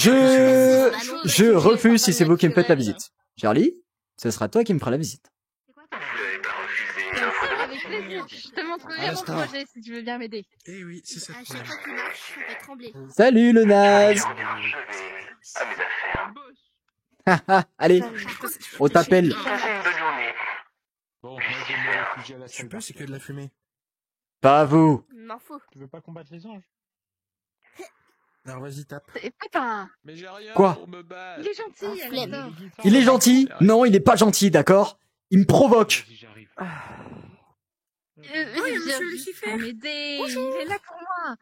Je refuse si c'est vous qui me faites la visite. Charlie, ce sera toi qui me feras la visite. Avec plaisir. Je te montrerai mon projet si tu veux bien m'aider. Eh oui, c'est ça. À chaque fois qu'il marche, je fais trembler. Salut le naze. à mes affaires. Allez, on t'appelle. Bonne journée. Bon, moi je vais me réfugier à la Je sais salle. pas, c'est que de la fumée. Pas vous. M'en fous. Tu veux pas combattre les anges? Alors vas-y, tape. C'est pas. Mais j'ai rien Quoi? pour me battre. Il est gentil, Alain. Il est gentil? Non, il est pas gentil, d'accord? Il me provoque. Monsieur Lucifer. M'aider. Il est là pour moi.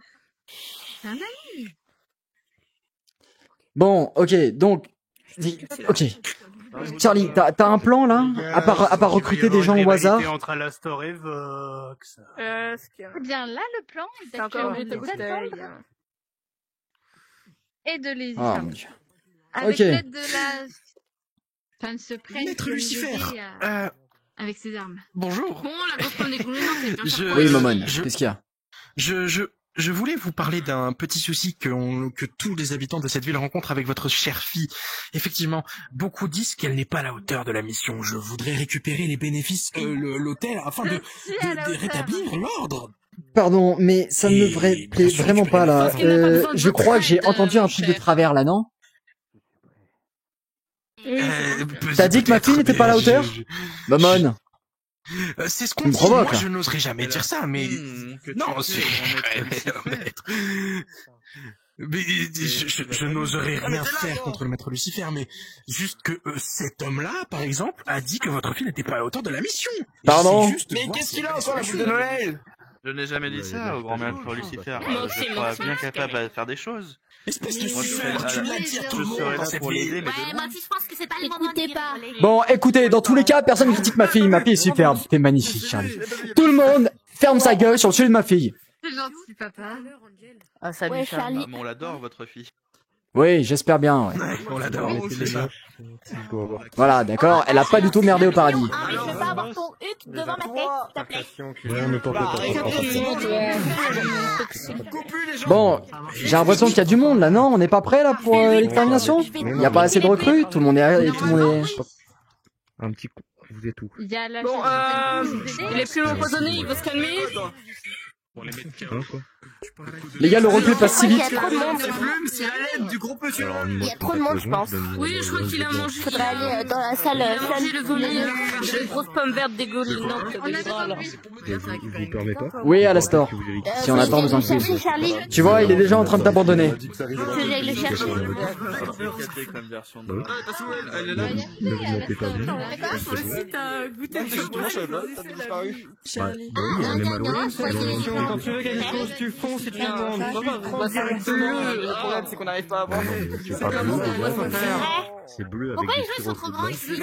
C'est un ami. Bon, ok, donc... Ok. Charlie, t'as un plan là? À part recruter des gens au hasard? Entre Alastor et Vox. Eh bien là, le plan est encore d'accueillir une les bouteille. attendre et de les Oh éteindre. mon dieu. Avec Ok. l'aide de la... Enfin, secrète Maître qui va nous Lucifer, aider à- avec ses armes. Bonjour. Bon, la grosse pomme dégoulante, c'est bien sûr. Oui, Momon, qu'est-ce qu'il y a? Je voulais vous parler d'un petit souci que tous les habitants de cette ville rencontrent avec votre chère fille. Effectivement, beaucoup disent qu'elle n'est pas à la hauteur de la mission. Je voudrais récupérer les bénéfices, l'hôtel, afin de rétablir l'ordre. Pardon, mais ça ne me plaît vraiment pas là. Je crois que j'ai entendu un truc de travers là, non? T'as dit que ma fille n'était pas à la hauteur? Momon. C'est ce Tu qu'on me dit. provoques, Moi, là. je n'oserais jamais dire ça, mais non, c'est maître. Mais je n'oserais rien faire contre le maître Lucifer, mais juste que cet homme-là, par exemple, a dit que votre fille n'était pas à la hauteur de la mission. Pardon? Mais qu'est-ce qu'il a encore la boule de Noël? Je n'ai jamais dit ça au grand maître Lucifer. Moi, Je c'est crois moi, bien c'est capable de faire des choses. Espèce de Moi, je suceur, serais tu l'as dit à tout le je monde serais dans là cette pour ville. l'aider, mais de Ouais, loin. moi aussi, je pense que c'est pas le moment de parler. Bon, écoutez, dans tous les cas, personne ne critique ma fille. Ma fille est superbe. T'es magnifique, Charlie. Tout le monde ferme sa gueule sur le sujet de ma fille. C'est gentil, papa. Ah, salut, Ouais, Charlie. Charlie. Ah, mais on l'adore, votre fille. Oui, j'espère bien, ouais. On l'adore, c'est ça. Voilà, d'accord. Elle a pas du tout merdé au paradis. Ah, mais je veux pas avoir ton huc devant ma tête, s'il te plaît. Ouais, mais t'en fais pas. Bon, j'ai l'impression qu'il y a du monde là, non? On n'est pas prêt là pour l'extermination? Il n'y a pas assez de recrues? Tout le monde est... Un petit coup, vous êtes où? Il y a la Bon, il est plus empoisonné, il veut se calmer. Hein, quoi? Les gars, le recul passe si Il y vite. a trop de monde. C'est la laine du gros monsieur. Il y a trop de monde, je pense. Oui, je crois qu'il a mangé. Faudrait aller dans la salle. Il a mangé salle le golem. J'ai une grosse pomme verte dégoulinante. On a besoin de lui. Vous permet pas? Oui, à la store. Si on attend, besoin de chercher plus. Charlie. Tu vois, il est déjà en train de t'abandonner. Que j'aille le chercher. Comme version de... Ne vous mentez pas bien. Sur le site, goûter le chocolat. Charlie. Oui, on est malheureux. Quand tu veux quelque chose, tu fonces et tu demandes. Le problème, c'est qu'on n'arrive pas à avancer. C'est pas plus, C'est bleu avec Pourquoi des les gens sont trop grands ici?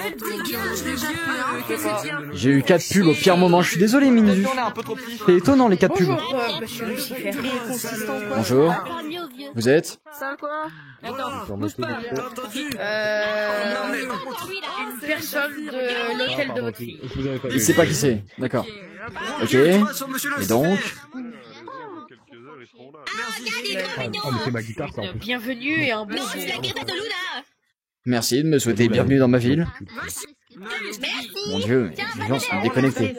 J'ai eu 4 pubs au pire moment, je suis désolé Mindu. C'est étonnant les 4 pubs. Bonjour, monsieur Lucifer. Bonjour. Vous êtes? Ça quoi? Attends, bouge pas. Une personne de l'hôtel de votre fille. Il sait pas qui c'est, d'accord. Ok, et donc? Oh, mais c'est ma guitare, ça, en plus. Bienvenue et un bon jour. Merci de me souhaiter bienvenue dans ma ville. Mon dieu, les gens sont déconnectés.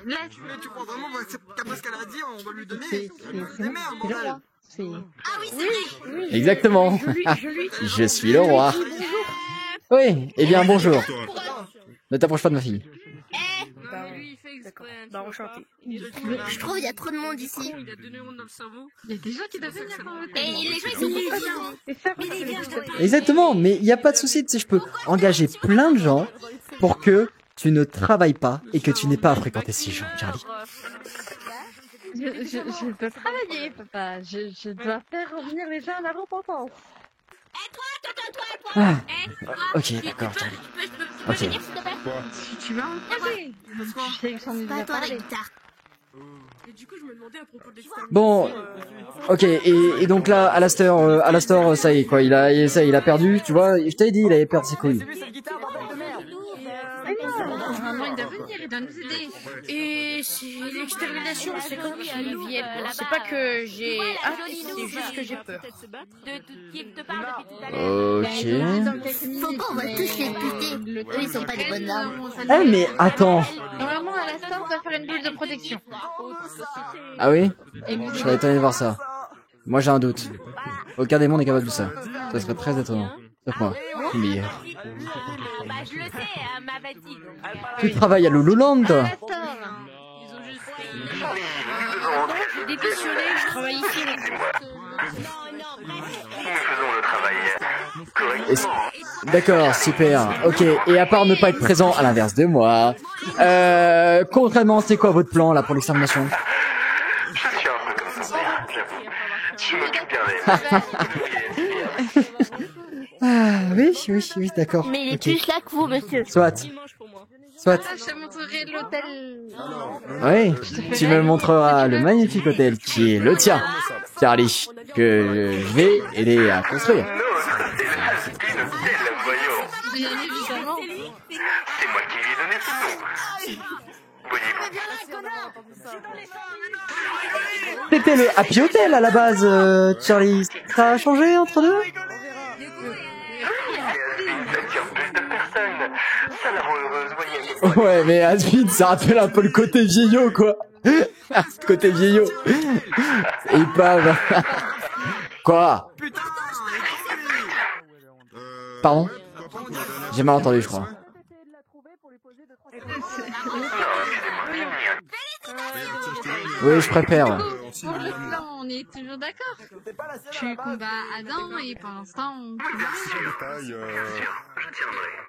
Là, tu crois vraiment qu'après ce qu'elle a dit, on va lui donner des mères, bordel. Ah oui, c'est vrai. Exactement. Je suis le roi. Oui, eh bien bonjour. Ne t'approche pas de ma fille. Bah, enchanté. Je trouve il y a trop de monde ici. il y a des gens qui doivent venir dans l'hôtel. Et les gens ils sont trop contents. Exactement, mais il n'y a pas de souci, tu sais, je peux engager plein de gens pour que tu ne travailles pas et que tu n'aies pas à fréquenter ces gens, Charlie. Je dois travailler, papa. Je dois faire revenir les gens à la repentance. Ah. Ok, d'accord, Charlie. Ok. Si tu vas en parler. Tu sais que j'en ai déjà parlé. Et du coup, je me demandais à propos de Bon, ok, et donc là, Alastor, ça y est, quoi, il a perdu, tu vois, je t'avais dit, il allait perdre ses couilles. Normalement, il doit venir, il doit nous aider. Et l'extermination, c'est comme qu'ils viennent. C'est pas que j'ai hâte, c'est juste que j'ai peur. Ok. Faut pas, on va tous les buter. Eux, ils sont pas des bonnes dames. Eh, mais attends. Normalement, à l'instant, on doit faire une bulle de protection. Ah oui? Je serais étonné de voir ça. Moi, j'ai un doute. Aucun démon n'est capable de ça. Ça serait très étonnant. Sauf moi. Mais... Je le sais, ma fatigue. Tu travailles à Lululand, toi? J'ai démissionné, je travaille ici. D'accord, super. Ok, et à part ne pas être présent à l'inverse de moi, concrètement, c'est quoi votre plan là pour l'extermination? Je suis un peu comme ça, j'avoue. Je m'occupe bien Ah, oui, d'accord. Mais il est Ok. plus là que vous, monsieur. Soit. Ah, je te montrerai l'hôtel. Oui, tu me montreras le magnifique hôtel qui est le tien, Charlie, que je vais aider à construire. Bien évidemment. C'est moi qui lui ai donné ce nom. C'était le Happy Hotel à la base, Charlie. Ça a changé entre deux? Ouais, mais Asbin, ça rappelle un peu le côté vieillot, quoi. Côté vieillot. Épave. Quoi? Pardon? J'ai mal entendu, je crois. Oui, je préfère. Pour le plan, on est toujours d'accord. Tu combats Adam et pour l'instant, on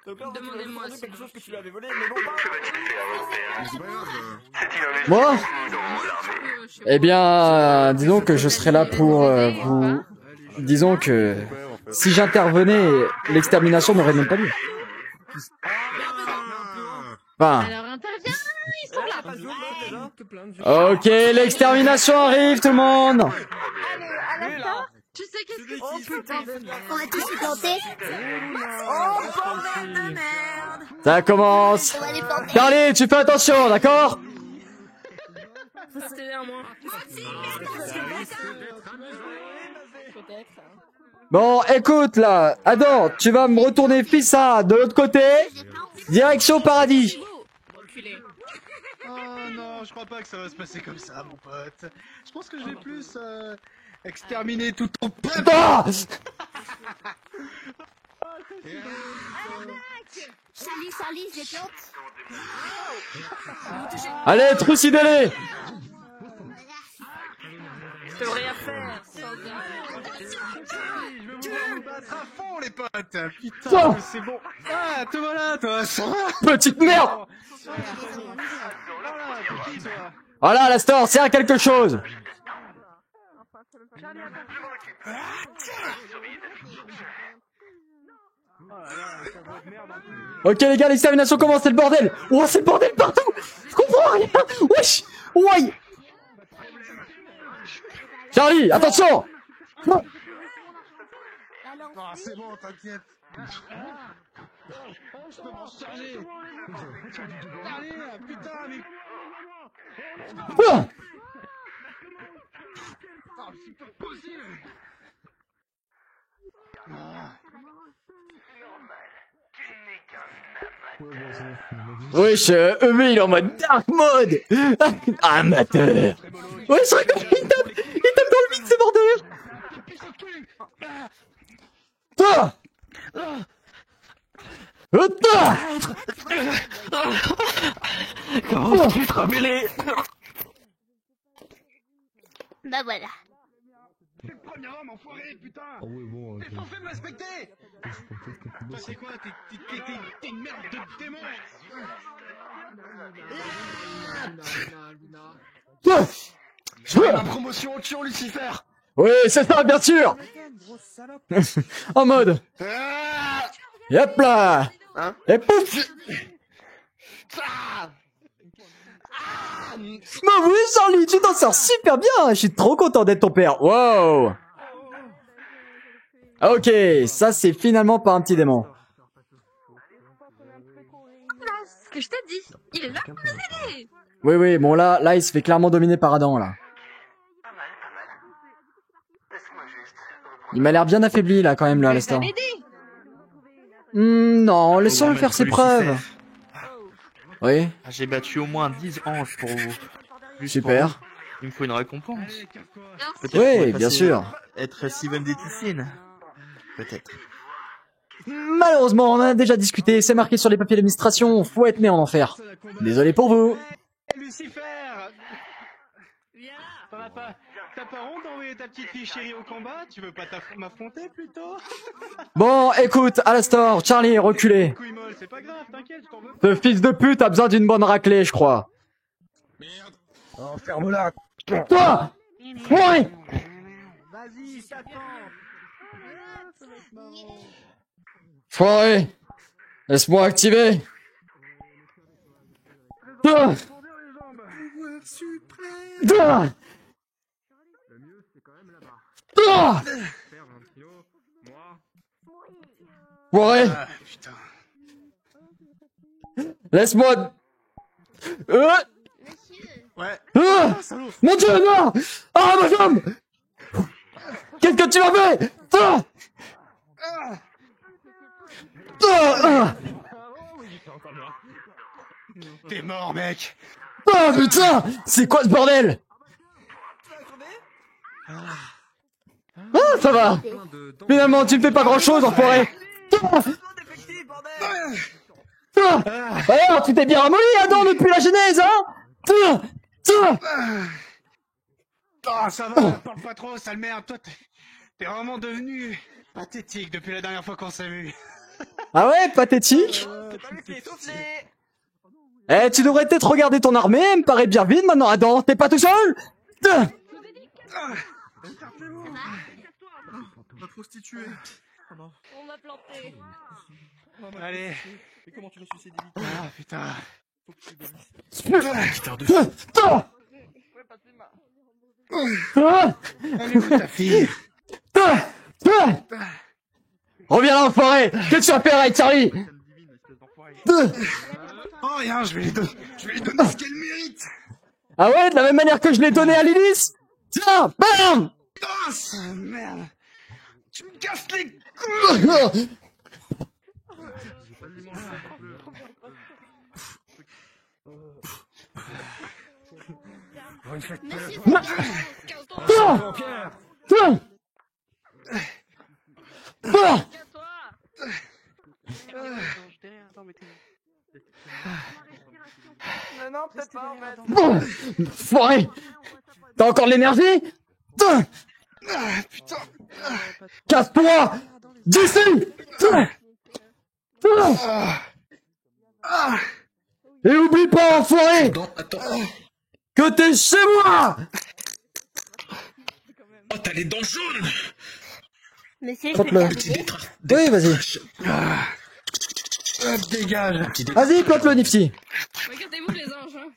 Demandez-moi quelque chose que tu lui avais volé, Moi? Eh bien, disons que je serai là pour vous... Disons que si j'intervenais, l'extermination n'aurait même pas lieu. Enfin... Alors interviens, ils sont là. Ok, l'extermination arrive, tout le monde. Tu sais qu'est-ce que tu On va tous se planter. Oh, bordel de merde. Ça commence. Charlie, tu fais attention, d'accord? Bon, écoute là, Adam, tu vas me retourner Fissa de l'autre côté, direction paradis. Oh non, je crois pas que ça va se passer comme ça, mon pote. Je pense que je vais plus exterminer tout ton peuple. Ah Charlie, je les plante. Allez, trucidez-les. Je peux rien faire. Je vais vous battre à fond, les potes. Putain, Oh. c'est bon. Ah, te voilà, toi. Ça va? Petite merde. Voilà, la store, sert à quelque chose. Ok les gars, l'extermination commence, c'est le bordel. Oh, c'est le bordel partout. Je comprends rien. Wesh. Ouais. Charlie, attention. Non, c'est bon, t'inquiète. Je peux m'en charger. Allez, putain, mais... Ah. Oh, c'est pas possible. Wesh, Eux, il est en mode dark mode. Amateur. Wesh, regarde, il tape dans le vide, c'est mort de rire. Toi. Comment tu te rappelais? Bah voilà. C'est le premier homme, enfoiré, putain. Ah ouais, bon. T'es censé me respecter. Toi, c'est quoi? T'es une merde de démon. Je veux ma promotion en tuant Lucifer. Oui, c'est ça, bien sûr. En mode. Et hop là. Hein? Et pouf. Bah oui, Charlie, tu t'en sors super bien. Je suis trop content d'être ton père. Wow. Ok, ça c'est finalement pas un petit démon. Ce que je t'ai dit, il est là pour nous aider. Oui, bon là, il se fait clairement dominer par Adam, là. Il m'a l'air bien affaibli, là, quand même, là, à l'instant. Non, laissons-le faire ses preuves. Oui. J'ai battu au moins 10 anges pour vous. Juste Super. pour vous. Il me faut une récompense. Oui, bien sûr. Être Steven Déticine. Peut-être. Malheureusement, on en a déjà discuté, c'est marqué sur les papiers d'administration, faut être né en enfer. Désolé pour vous. Lucifer. T'as pas honte d'envoyer ta petite fille chérie au combat? Tu veux pas m'affronter plutôt? Bon, écoute, Alastor, Charlie, reculez. C'est pas grave, t'inquiète, je t'en veux. Ce fils de pute a besoin d'une bonne raclée, je crois. Merde. Oh, ferme-la. Toi. Oui. Vas-y, Satan. Foiré. Laisse-moi activer. Toi. Toi. Toi. Foiré. Putain. Laisse-moi... Ouais. Mon Dieu, non. Ah, ma jambe. Qu'est-ce que tu m'as fait? T'es mort, mec. Oh putain. C'est quoi ce bordel? Ah, ça va. Finalement, tu ne fais pas grand-chose, enfoiré. Alors, tu t'es bien ramolli, Adam, depuis la genèse, hein? Oh, ça va, parle pas trop, sale merde. Toi, t'es vraiment devenu pathétique depuis la dernière fois qu'on s'est vu. Ah ouais, pathétique? Eh, tu devrais peut-être regarder ton armée, elle me paraît bien vide maintenant, Adam, t'es pas tout seul? La prostituée. Oh non. On m'a planté. Allez. Mais comment tu vas suicider vite? Ah putain. Faut que tu bénisses. Elle est où ta fille? Reviens là, enfoiré. Qu'est-ce que tu vas faire avec Charlie? Oh rien, je vais lui donner ce qu'elle mérite. Ah ouais, de la même manière que je l'ai donné à Lilith? Tiens, bam! Oh, merde. Tu me casses les couilles. Non, peut-être pas, en fait. Foiré! T'as encore de l'énergie? Putain. Casse-toi! D'ici! Et oublie pas, enfoiré! Que t'es chez moi! Oh, t'as les dents jaunes. Monsieur, je peux Plante-le. terminer. Oui, vas-y. Hop, dégage. Vas-y, plante-le, Nipsey. Regardez-vous les anges, hein.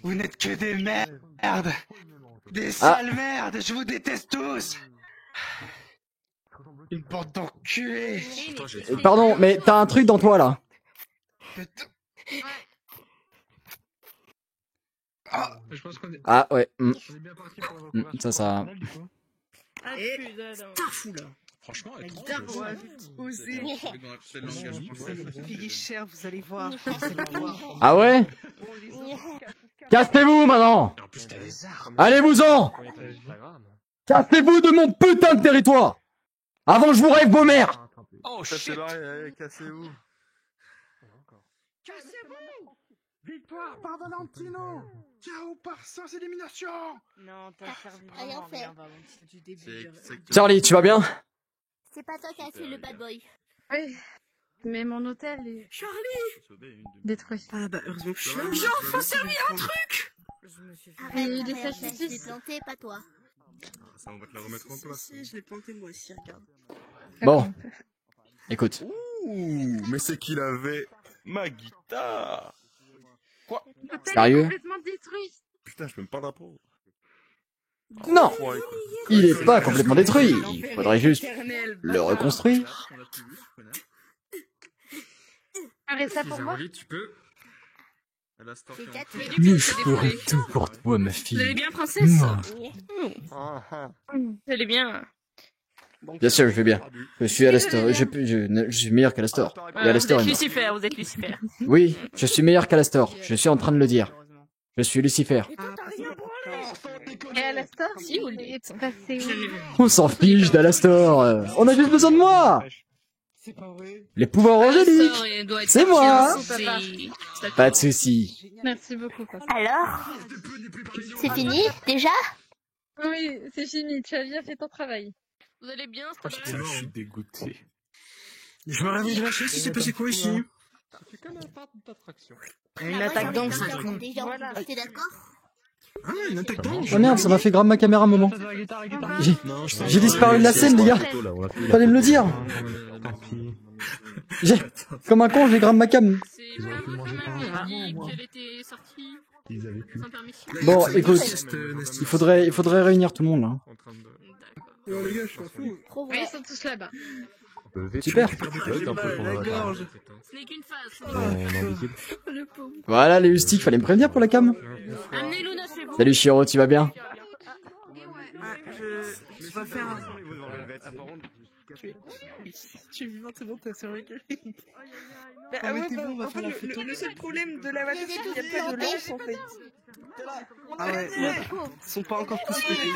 Vous n'êtes que des merdes. Des sales merdes. Je vous déteste tous. Une bande d'enculés. Pardon, mais t'as un truc dans toi, là. Ah, ouais. Ça... Starfou là. Franchement, la guitare, osé. Payez cher, vous allez voir. Ah ouais? Cassez-vous maintenant! Allez-vous-en! Cassez-vous de mon putain de territoire! Avant que je vous rêve vos mères! Oh shit! Cassez-vous! Cassez-vous! Victoire par Valentino! KO par sans élimination! Non, t'as servi vraiment rien, Valentino, du début. Charlie, tu vas bien? C'est pas toi qui as fait le bad boy. Oui. Mais mon hôtel est... Charlie! Détruit. Ah bah heureusement que je suis là. J'ai enfin servi un truc! Arrête, Il est arrête, sacrifié. je l'ai planté, pas toi. Ça, on va te la remettre en place. Si, je l'ai planté moi aussi, regarde. Bon. Écoute. Ouh, mais c'est qu'il avait ma guitare. Quoi? Sérieux? Complètement détruit. Putain, je peux me parler après. Non! Il est pas complètement détruit. Il faudrait juste le reconstruire. Arrête ça pour moi. Tu peux. Mais je ferai tout pour toi, ma fille. Vous allez bien, princesse? Moi. Vous allez bien? Bien sûr, je vais bien. Je suis Alastor. Je suis meilleur qu'Alastor. Et Voilà, vous Alastor êtes est mort. Lucifer, vous êtes Lucifer. Oui, je suis meilleur qu'Alastor. Je suis en train de le dire. Je suis Lucifer. Et Alastor, Si, vous il est passé où? On s'en fiche d'Alastor. On a juste besoin de moi. Les pouvoirs angéliques. C'est moi. Pas de soucis. Merci beaucoup, papa. Alors? C'est fini, déjà? Oui, c'est fini. Tu as bien fait ton travail. Vous allez bien, Putain, je suis dégoûté. Je me réveille de la chaise, il s'est passé quoi ici? Une attaque d'ange, c'est con. Déjà, t'es d'accord? Ah, une attaque d'ange? Oh merde, ça m'a fait grave ma caméra un moment. J'ai disparu de la scène, les gars. Fallait me le dire. Comme un con, j'ai grave ma cam. Bon, écoute, il faudrait réunir tout le monde, là. Oh les gars, je suis un fou. Oui, ils sont tous là-bas. Super. Ce n'est qu'une phase. Voilà, les Lustiques, fallait me prévenir pour la cam. Amenez Luna chez vous. Salut Chiro, tu vas bien? Je vais faire un... Tu es vivant, c'est bon, t'as servi que... Ah ouais, bah, en fait, le seul problème de la voiture, c'est qu'il n'y a pas de lance, en fait. Ah ouais, ils sont pas encore tous pétés.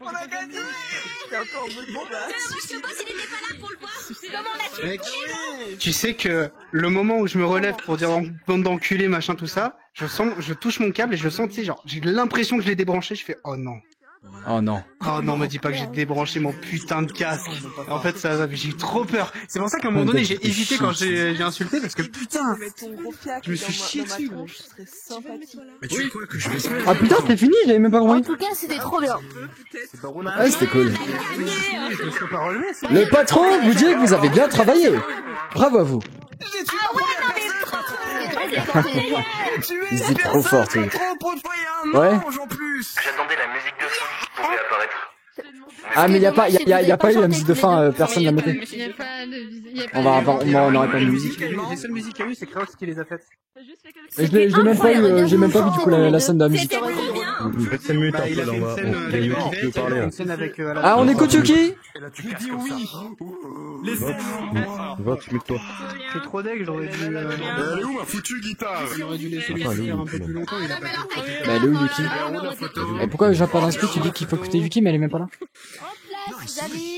On a gagné! C'est encore bon, bah... Mec, tu sais que le moment où je me relève pour dire bande d'enculés, machin, tout ça, je touche mon câble et je le sens, tu sais, genre, j'ai l'impression que je l'ai débranché, je fais, oh non. Oh non. Oh non, me dis pas que j'ai débranché mon putain de casque. En fait, j'ai eu trop peur. C'est pour ça qu'à un moment donné, j'ai hésité quand j'ai insulté parce que putain, je me suis chié dessus. Mais tu sais quoi que je vais faire? Ah putain, c'était fini, j'avais même pas En compris. tout cas, c'était trop bien. Ouais, c'était cool. Le patron vous dit que vous avez bien travaillé. Bravo à vous. Ils étaient trop forts, tu vois. Ouais. J'attendais la musique de fin qui pouvait apparaître. Ah, mais y a pas eu la musique de fin, personne l'a metté. Il n'y a pas de... On n'aurait pas de musique. Les seules musiques qu'il y a eu, c'est Kraus qui les a faites. J'ai même pas eu, j'ai même pas vu du coup la scène de la musique. Une petite minute un peu là, on va. Il y a Yuki qui veut parler. Hein. Ah, on écoute Yuki? Tu dis oui. Va, tu mets toi. C'est trop deg, j'aurais dû. Elle est où ma foutue guitare? J'aurais dû laisser les faire un peu plus longtemps, il a pas Bah, elle est où Yuki? Et pourquoi j'ai pas d'inscrit? Tu dis qu'il faut écouter Yuki, mais elle est même pas là.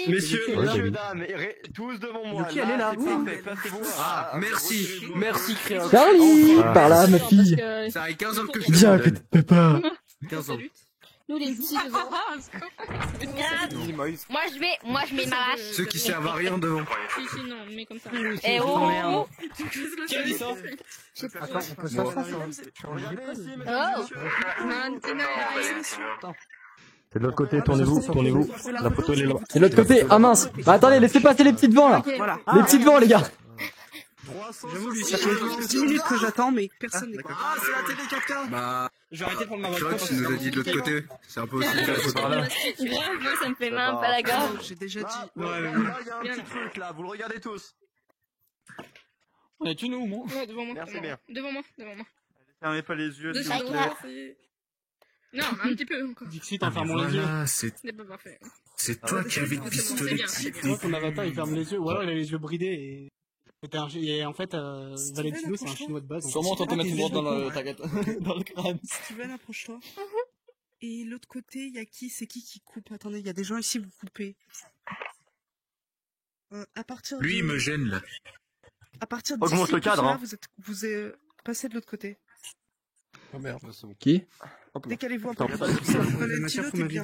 Messieurs, dames, tous devant moi. Yuki, elle est là. Ah, merci, merci Créole. Charlie, par là, ma fille. Ça fait 15 ans que je Viens, que t'es pas. 15 ans. Nous, les petits, Moi je mets ma vache. Ceux qui servent à rien devant. Si, non, mais comme ça. Eh oh! Qui a dit ça? Attends, on peut faire ça sur Oh! Valentina, C'est de l'autre côté, tournez-vous, tournez-vous. La photo, elle est là. C'est de l'autre côté. Ah mince. Bah attendez, laissez passer les petits devants là. Voilà. Les petits devants les gars. J'avoue, lui, ça fait 10 minutes que j'attends, mais personne n'est quoi. Ah, c'est la télé 4K. Bah, je vais arrêter de prendre ma voiture. Tu nous as dit de l'autre côté. C'est un peu aussi par là. Moi, ça me fait mal un peu à la gorge. J'ai déjà dit. Il y a un petit truc là, vous le regardez tous. On est tu nous, moi? Ouais, devant moi. Merci bien. Devant moi, devant moi. Fermez pas les yeux, s'il Dessus, vous plaît. Non, un petit peu encore. Dixit, en fermant les yeux. C'est pas parfait. C'est toi qui avais le pistolet qui était... Ton avatar, il ferme les yeux. Ou alors, il a les yeux bridés et... Et en fait, Valentino, c'est un chinois de base. Sûrement, on tente de mettre une droite dans le crâne. Steven, approche-toi. Et l'autre côté, il y a qui? C'est qui coupe? Attendez, il y a des gens ici, vous coupez. À partir Lui, il me gêne là. À partir Augmente le cadre, hein. Vous êtes passé de l'autre côté. Oh merde, Qui? Décalez-vous un peu. Valentino, t'es bien.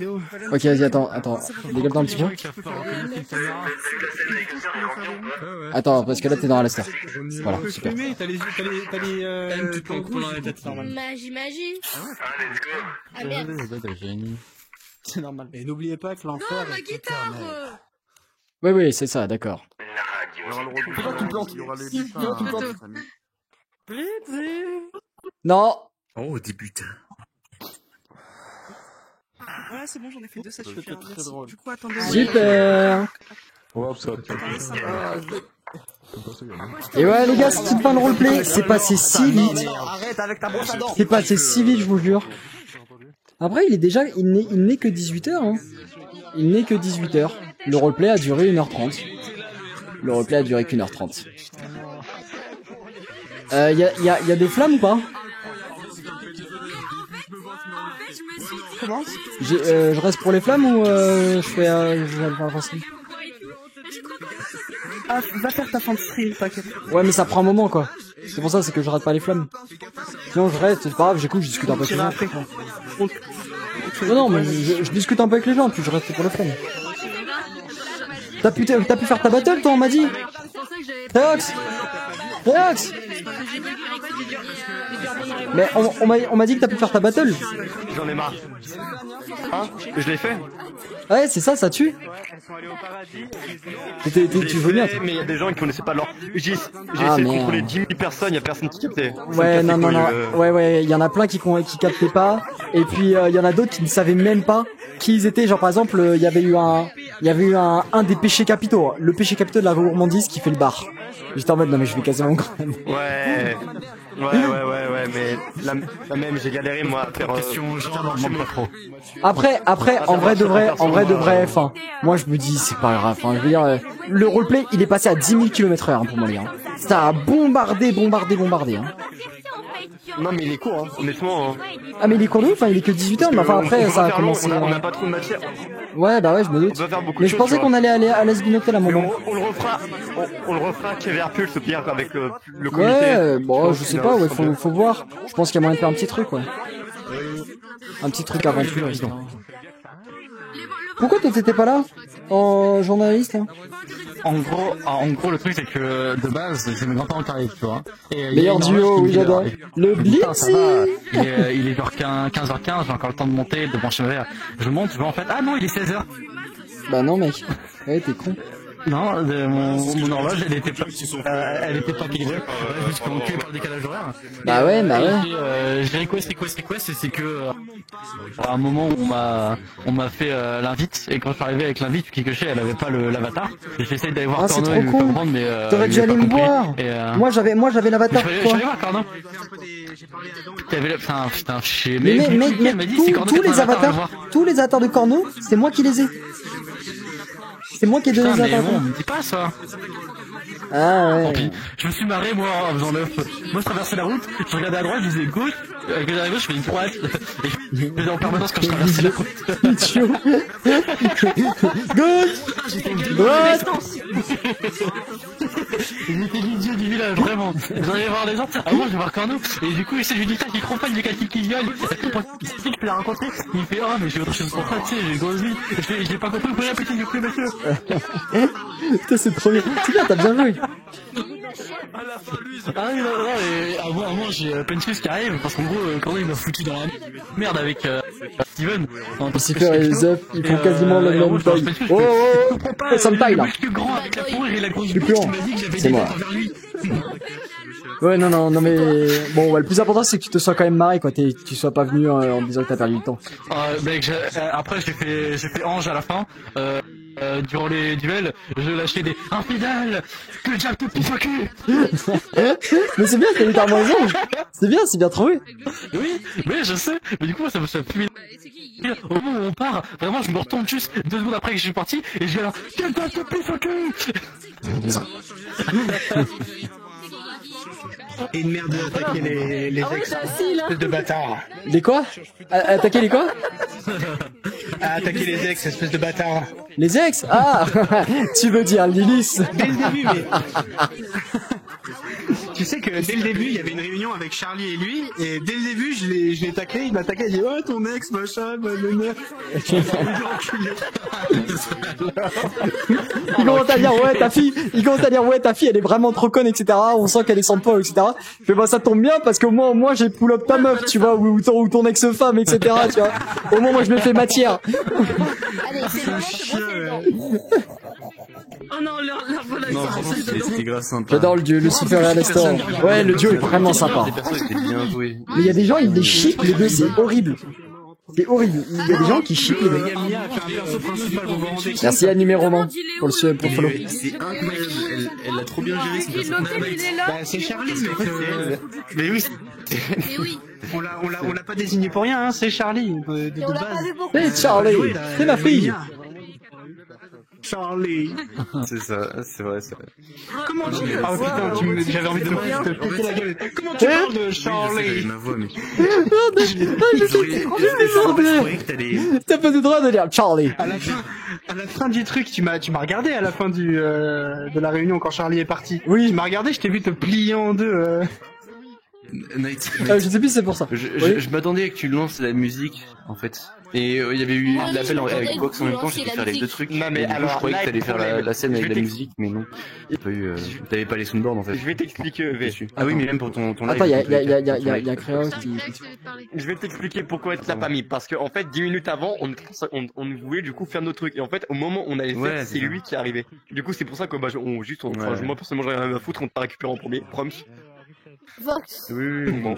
Ok, vas-y, attends. Dégueule-toi un petit peu. Attends, parce que là t'es dans Alastair. Voilà, super. T'as les J'imagine. Ah merde. C'est normal. Et n'oubliez pas que l'enfer est éternel. Oui, c'est ça, d'accord. Non. Oh, débutant. Voilà, c'est bon, j'en ai fait 2, ça suffit. Du coup, attendez. Super. Et ouais les gars, cette petite fin de roleplay, c'est passé si vite. C'est passé si vite, je vous jure. Après, il n'est que 18h. Hein. Il n'est que 18h. Le roleplay a duré 1h30. Le replay a duré qu'1h30. Y a des flammes ou pas? Comment? Je reste pour les flammes ou je fais un stream? Ah, va faire ta fin de stream, t'inquiète. Ouais, mais ça prend un moment quoi. C'est pour ça, c'est que je rate pas les flammes. Sinon je reste, c'est pas grave, j'écoute, je discute un peu avec les gens. Non, mais je discute un peu avec les gens, puis je reste pour les flammes. T'as pu faire ta battle toi, on m'a dit? Reox! Mais on m'a dit que t'as pu faire ta battle. J'en ai marre. Hein? Je l'ai fait. Ouais, c'est ça tue. Tu veux bien. Mais il y a des gens qui connaissaient pas leur... J'ai essayé de contrôler 10 000 personnes, il y a personne qui captait. Ouais, non. Ouais, il y en a plein qui captaient pas. Et puis, il y en a d'autres qui ne savaient même pas qui ils étaient. Genre, par exemple, il y avait eu un des péchés capitaux. Le péché capitaux de la gourmandise qui fait le bar. J'étais en mode, non mais je vais casser mon crâne. Ouais, mais la même, j'ai galéré moi à faire... pas trop. Après, en vrai de vrai, enfin, moi je me dis, c'est pas grave, enfin, je veux dire, le roleplay, il est passé à 10 000 km/h, hein, pour moi, les gars. Ça a bombardé, hein. Non, mais il est court, hein, honnêtement. Hein. Ah, mais il est court de ouf, hein, il est que 18h, mais enfin, après, ça a commencé... On a pas trop de matière. Ouais, bah ouais, je me doute. Mais je pensais qu'on allait aller à l'Asbinotel à un moment. On le refera Keverpulse au pire avec le comité. Ouais, bon, je sais pas, ouais, faut voir. Je pense qu'il y a moyen de faire un petit truc, ouais. Un petit truc aventure, disons. Pourquoi toi t'étais pas là? En journaliste, hein? En gros, le truc c'est que de base, c'est mes grands-parents qui arrivent, tu vois. Meilleur duo, oui, j'adore. Le Blitzy! Il est genre 15h15, j'ai encore le temps de monter, de brancher ma verre. Je monte, je vois en fait, ah non, il est 16h. Bah non, mec. Ouais, t'es con. Non, mon horloge, elle était pas équilibrée, puisqu'on cul par le décalage horaire. Bah ouais. J'ai request, c'est que, à un moment où on m'a fait l'invite, et quand je suis arrivé avec l'invite, qui cochait, elle avait pas l'avatar. J'essaie d'aller voir Corno, il veut pas prendre, mais t'aurais dû aller me voir. Moi j'avais l'avatar. Je suis allé voir Corno. Putain, je sais, mais tous les avatars de Corno, c'est moi qui les ai. C'est moi qui ai donné les avatars. Bon, me dis pas ça. Ah ouais. Tant pis. Je me suis marré moi en faisant l'œuf. Moi je traversais la route, je regardais à droite, je disais gauche, avec le à gauche je fais une droite. Et je faisais en permanence quand je traversais la route. Idiot. Gauche. Droite. J'étais l'idiot du village, vraiment. J'arrivais voir les gens, ah moi je vais voir Corno. Et du coup je lui dis ça, qu'il compagne des quelqu'un qui viole. Il se dit que je peux la rencontrer. Il me fait oh mais j'ai autre chose pour toi, tu sais, j'ai grosse vie. J'ai pas compris, vous pouvez répéter du coup monsieur. Putain c'est trop bien. C'est bien, t'as bien joué. À la fin, lui, Ah oui, non, et à moi j'ai Penchus qui arrive, parce qu'en gros, quand il m'a foutu dans la merde avec Steven. Lucifer et Zef, ils font quasiment le même taille. Oh, ça me taille là. Le grand avec la fourrure et la grosse Je suis bouche plus qui grand. m'a dit que j'avais C'est des moi. dettes envers lui. Ouais, non, mais bon, ouais, le plus important c'est que tu te sois quand même marré, quoi. Tu sois pas venu en disant que t'as perdu le temps. Mec, après j'ai fait Ange à la fin. Durant les duels, je lâchais des infidèles, que le diable te pisse au cul. Mais c'est bien, c'est littéralement les anges. C'est bien trouvé. Oui, mais je sais. Mais du coup, ça me fait plus. Au moment où on part, vraiment, je me retourne juste 2 secondes après que je suis parti et je vais là, que le diable te pisse au cul. Et une merde d'attaquer les ex. Espèce de bâtard. Les quoi? Attaquer les quoi? Attaquer les ex, espèce de bâtard. Les ex? Ah. Tu veux dire Lilith? Dès le début, mais... Tu sais que dès le début, il y avait une réunion avec Charlie et lui, et dès le début, je l'ai taclé, il m'a taclé, il dit « Ouais, ton ex, machin, bonheur. » Il commence à dire ouais ta fille elle est vraiment trop conne, etc. On sent qu'elle est sans toi, etc. Je fais bah ça tombe bien parce qu'au moins moi j'ai pull up ta meuf, tu vois, ou ton ex-femme, etc. Tu vois. Au moins moi je me fais matière. Allez, c'est le moment de brosser les dents. Oh non, leur voilà, Non, franchement, c'était grave sympa. J'adore le duo Lucifer et Alastor. Ouais, le duo est vraiment sympa. Les persos étaient bien joués. Mais il y a des gens, ils les chippent les deux, c'est horrible. C'est horrible. Il y a des gens qui chippent les deux. Merci à numéro roman pour le follow. C'est incroyable, elle a trop bien géré ce personnage. C'est Charlie, mais oui. Mais oui. On l'a pas désigné pour rien, hein, c'est Charlie. De base. C'est Charlie, c'est ma fille. Charlie. C'est ça, c'est vrai. Comment tu parles? Ah putain, j'avais envie de te péter la gueule. Comment tu parles de Charlie? Ma voix, mais... T'as pas de droit de dire Charlie. À la fin du truc, tu m'as regardé à la fin de la réunion quand Charlie est parti. Oui. Tu m'as regardé, je t'ai vu te plier en deux. Night. Je sais plus, c'est pour ça. Je m'attendais que tu lances la musique, en fait. Et il y avait eu l'appel avec Box en même temps, j'ai dû faire les deux trucs. Non, mais et du coup, alors, je croyais là, que t'allais faire la scène avec la musique, mais non. T'avais pas les soundboards en fait. Je vais t'expliquer, V. Ah oui, mais même pour ton live. Attends, il y a Créos qui... Je vais t'expliquer pourquoi tu l'as pas mis. Parce que, en fait, 10 minutes avant, on voulait du coup faire nos trucs. Et en fait, au moment où on allait faire, c'est lui qui est arrivé. Du coup, c'est pour ça que, moi, personnellement, j'avais rien à foutre, on t'a récupéré en premier. Proms. Vox. Oui, bon.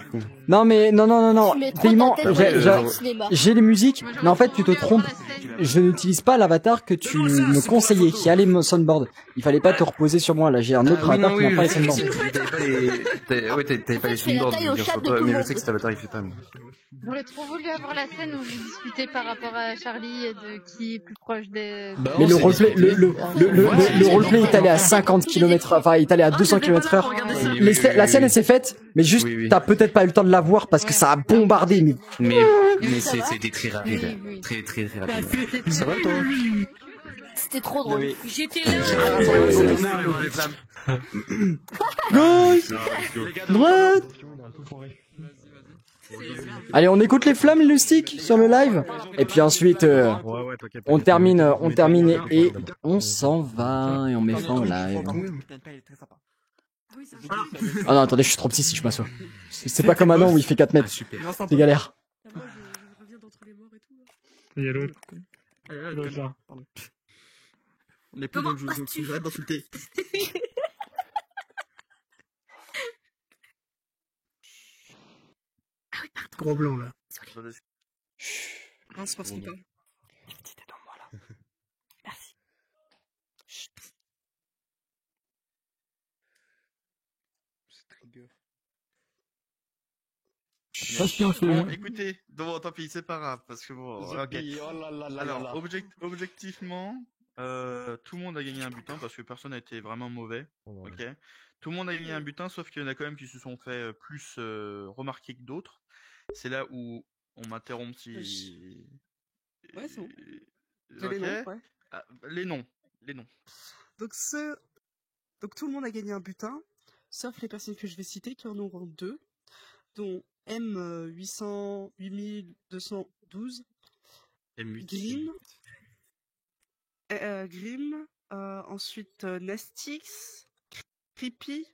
Non mais non. Tu mets trop Paiement, ta tête dans le cinéma. j'ai les musiques, mais en fait tu te trompes. Je n'utilise pas l'avatar que tu me conseillais, qui a les soundboards. Il fallait pas te reposer sur moi, là j'ai un autre avatar qui n'a pas les soundboards. T'avais pas les soundboards, mais je sais que cet avatar il fait pas. J'aurais trop voulu avoir la scène où vous discutez par rapport à Charlie de qui est plus proche des... Mais le roleplay, le roleplay est allé à 50 km, enfin, il est allé à 200 km/h. La scène, elle s'est faite, mais juste, t'as peut-être pas eu le temps de la voir parce que ça a bombardé, mais c'était très rapide. Très rapide. Ça va, toi? C'était trop drôle. J'étais là. Gauche! Droite! Allez, on écoute les flammes Lustig sur le live. Et puis ensuite, on termine et on s'en va et on met fin au live. Ah non, attendez, je suis trop petit si je m'assois. C'est pas comme Manon où il fait 4 mètres. C'est galère. Il y a l'autre. On est plus dans le jeu, donc j'arrête d'insulter. Gros blanc là. Non, c'est parce qu'il parle. Bon, écoutez, bon, tant pis, c'est pas grave, parce que bon, ok. Alors, objectivement, tout le monde a gagné un butin, parce que personne n'a été vraiment mauvais, ok. Tout le monde a gagné un butin, sauf qu'il y en a quand même qui se sont fait plus remarquer que d'autres. C'est là où on m'interrompt si... Ouais, c'est bon. Ok. Les noms, ouais. Ah, les noms. Donc tout le monde a gagné un butin, sauf les personnes que je vais citer qui en auront 2, dont M8212, Grim, ensuite Nestix, Creepy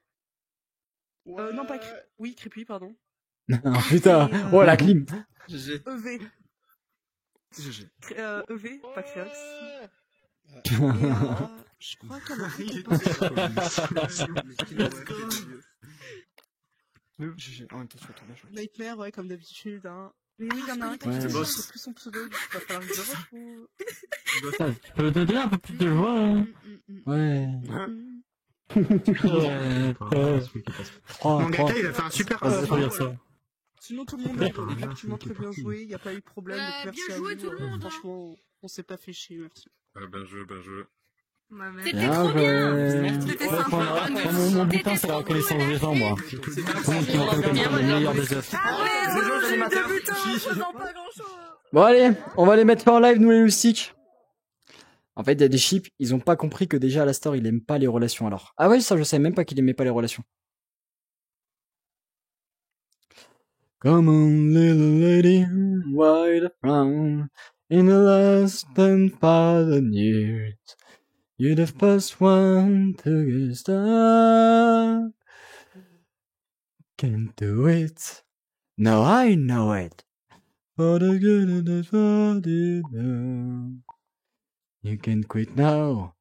Non, pas oui, Creepy, pardon. Ah, putain, oh la clim. GG. EV. GG. EV, pas Créox. Je crois qu'on a GG. En même temps, tu vas tomber. Nightmare, ouais, comme d'habitude, hein. Mais oui, il y en a un qui Ouais. c'est plus son pseudo, il va falloir que je rush ou... Tu peux donner un peu plus de voix, hein. Ouais. Mangaka, il a fait un super Sinon, tout le monde a effectivement très bien joué, il n'y a pas eu de problème, donc merci à vous. Franchement, on s'est pas fait chier, merci. Bien joué, bien joué. C'était trop bien. C'était sympa. Mon butin, c'est la reconnaissance des gens, moi. Tout le monde qui m'entend comme le meilleur des œufs. Bon allez, on va les mettre en live nous les loustiques. En fait, il y a des chips, ils ont pas compris que déjà Alastor il aime pas les relations alors. Ah ouais, ça je savais même pas qu'il aimait pas les relations. Come on little lady, why the frown? In the last 10,000 years, you're the first one to get stuck. Can't do it. No, I know it. For the good of the what you do. You can quit now.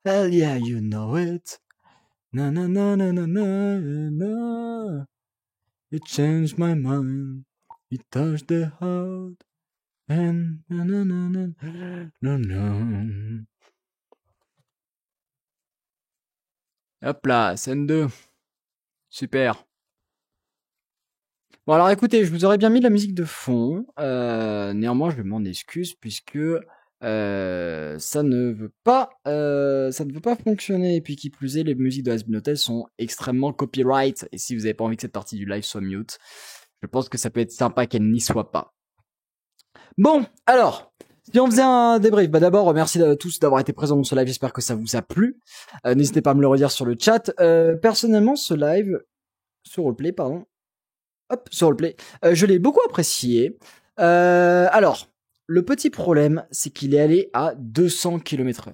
Hell yeah, you know it. Na na na na na na na. It changed my mind. It touched the heart. And na na na na na na. Hop là, scène 2. Super. Bon alors écoutez, je vous aurais bien mis de la musique de fond. Néanmoins, je m'en excuse puisque ça ne veut pas fonctionner. Et puis qui plus est, les musiques de Has-Been Hotel sont extrêmement copyright. Et si vous n'avez pas envie que cette partie du live soit mute, je pense que ça peut être sympa qu'elle n'y soit pas. Bon, alors, si on faisait un débrief, bah d'abord, merci à tous d'avoir été présents dans ce live, j'espère que ça vous a plu. N'hésitez pas à me le redire sur le chat. Personnellement, ce live, ce roleplay, pardon, hop, ce roleplay, je l'ai beaucoup apprécié. Alors, le petit problème, c'est qu'il est allé à 200 km/h.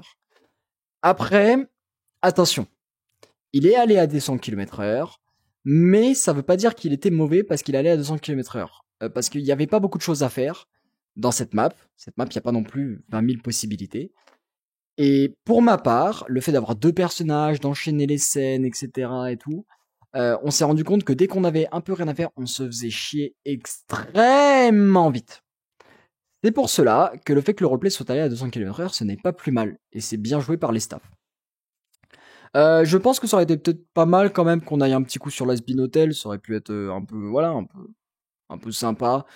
Après, attention, il est allé à 200 km/h, mais ça veut pas dire qu'il était mauvais parce qu'il allait à 200 km/h. Parce qu'il n'y avait pas beaucoup de choses à faire dans cette map. Cette map, il n'y a pas non plus 20 000 possibilités. Et pour ma part, le fait d'avoir deux personnages, d'enchaîner les scènes, etc. et tout, on s'est rendu compte que dès qu'on avait un peu rien à faire, on se faisait chier extrêmement vite. C'est pour cela que le fait que le roleplay soit allé à 200 km/h, ce n'est pas plus mal. Et c'est bien joué par les staffs. Je pense que ça aurait été peut-être pas mal quand même qu'on aille un petit coup sur l'Has-Been Hotel. Ça aurait pu être un peu, voilà, un peu sympa.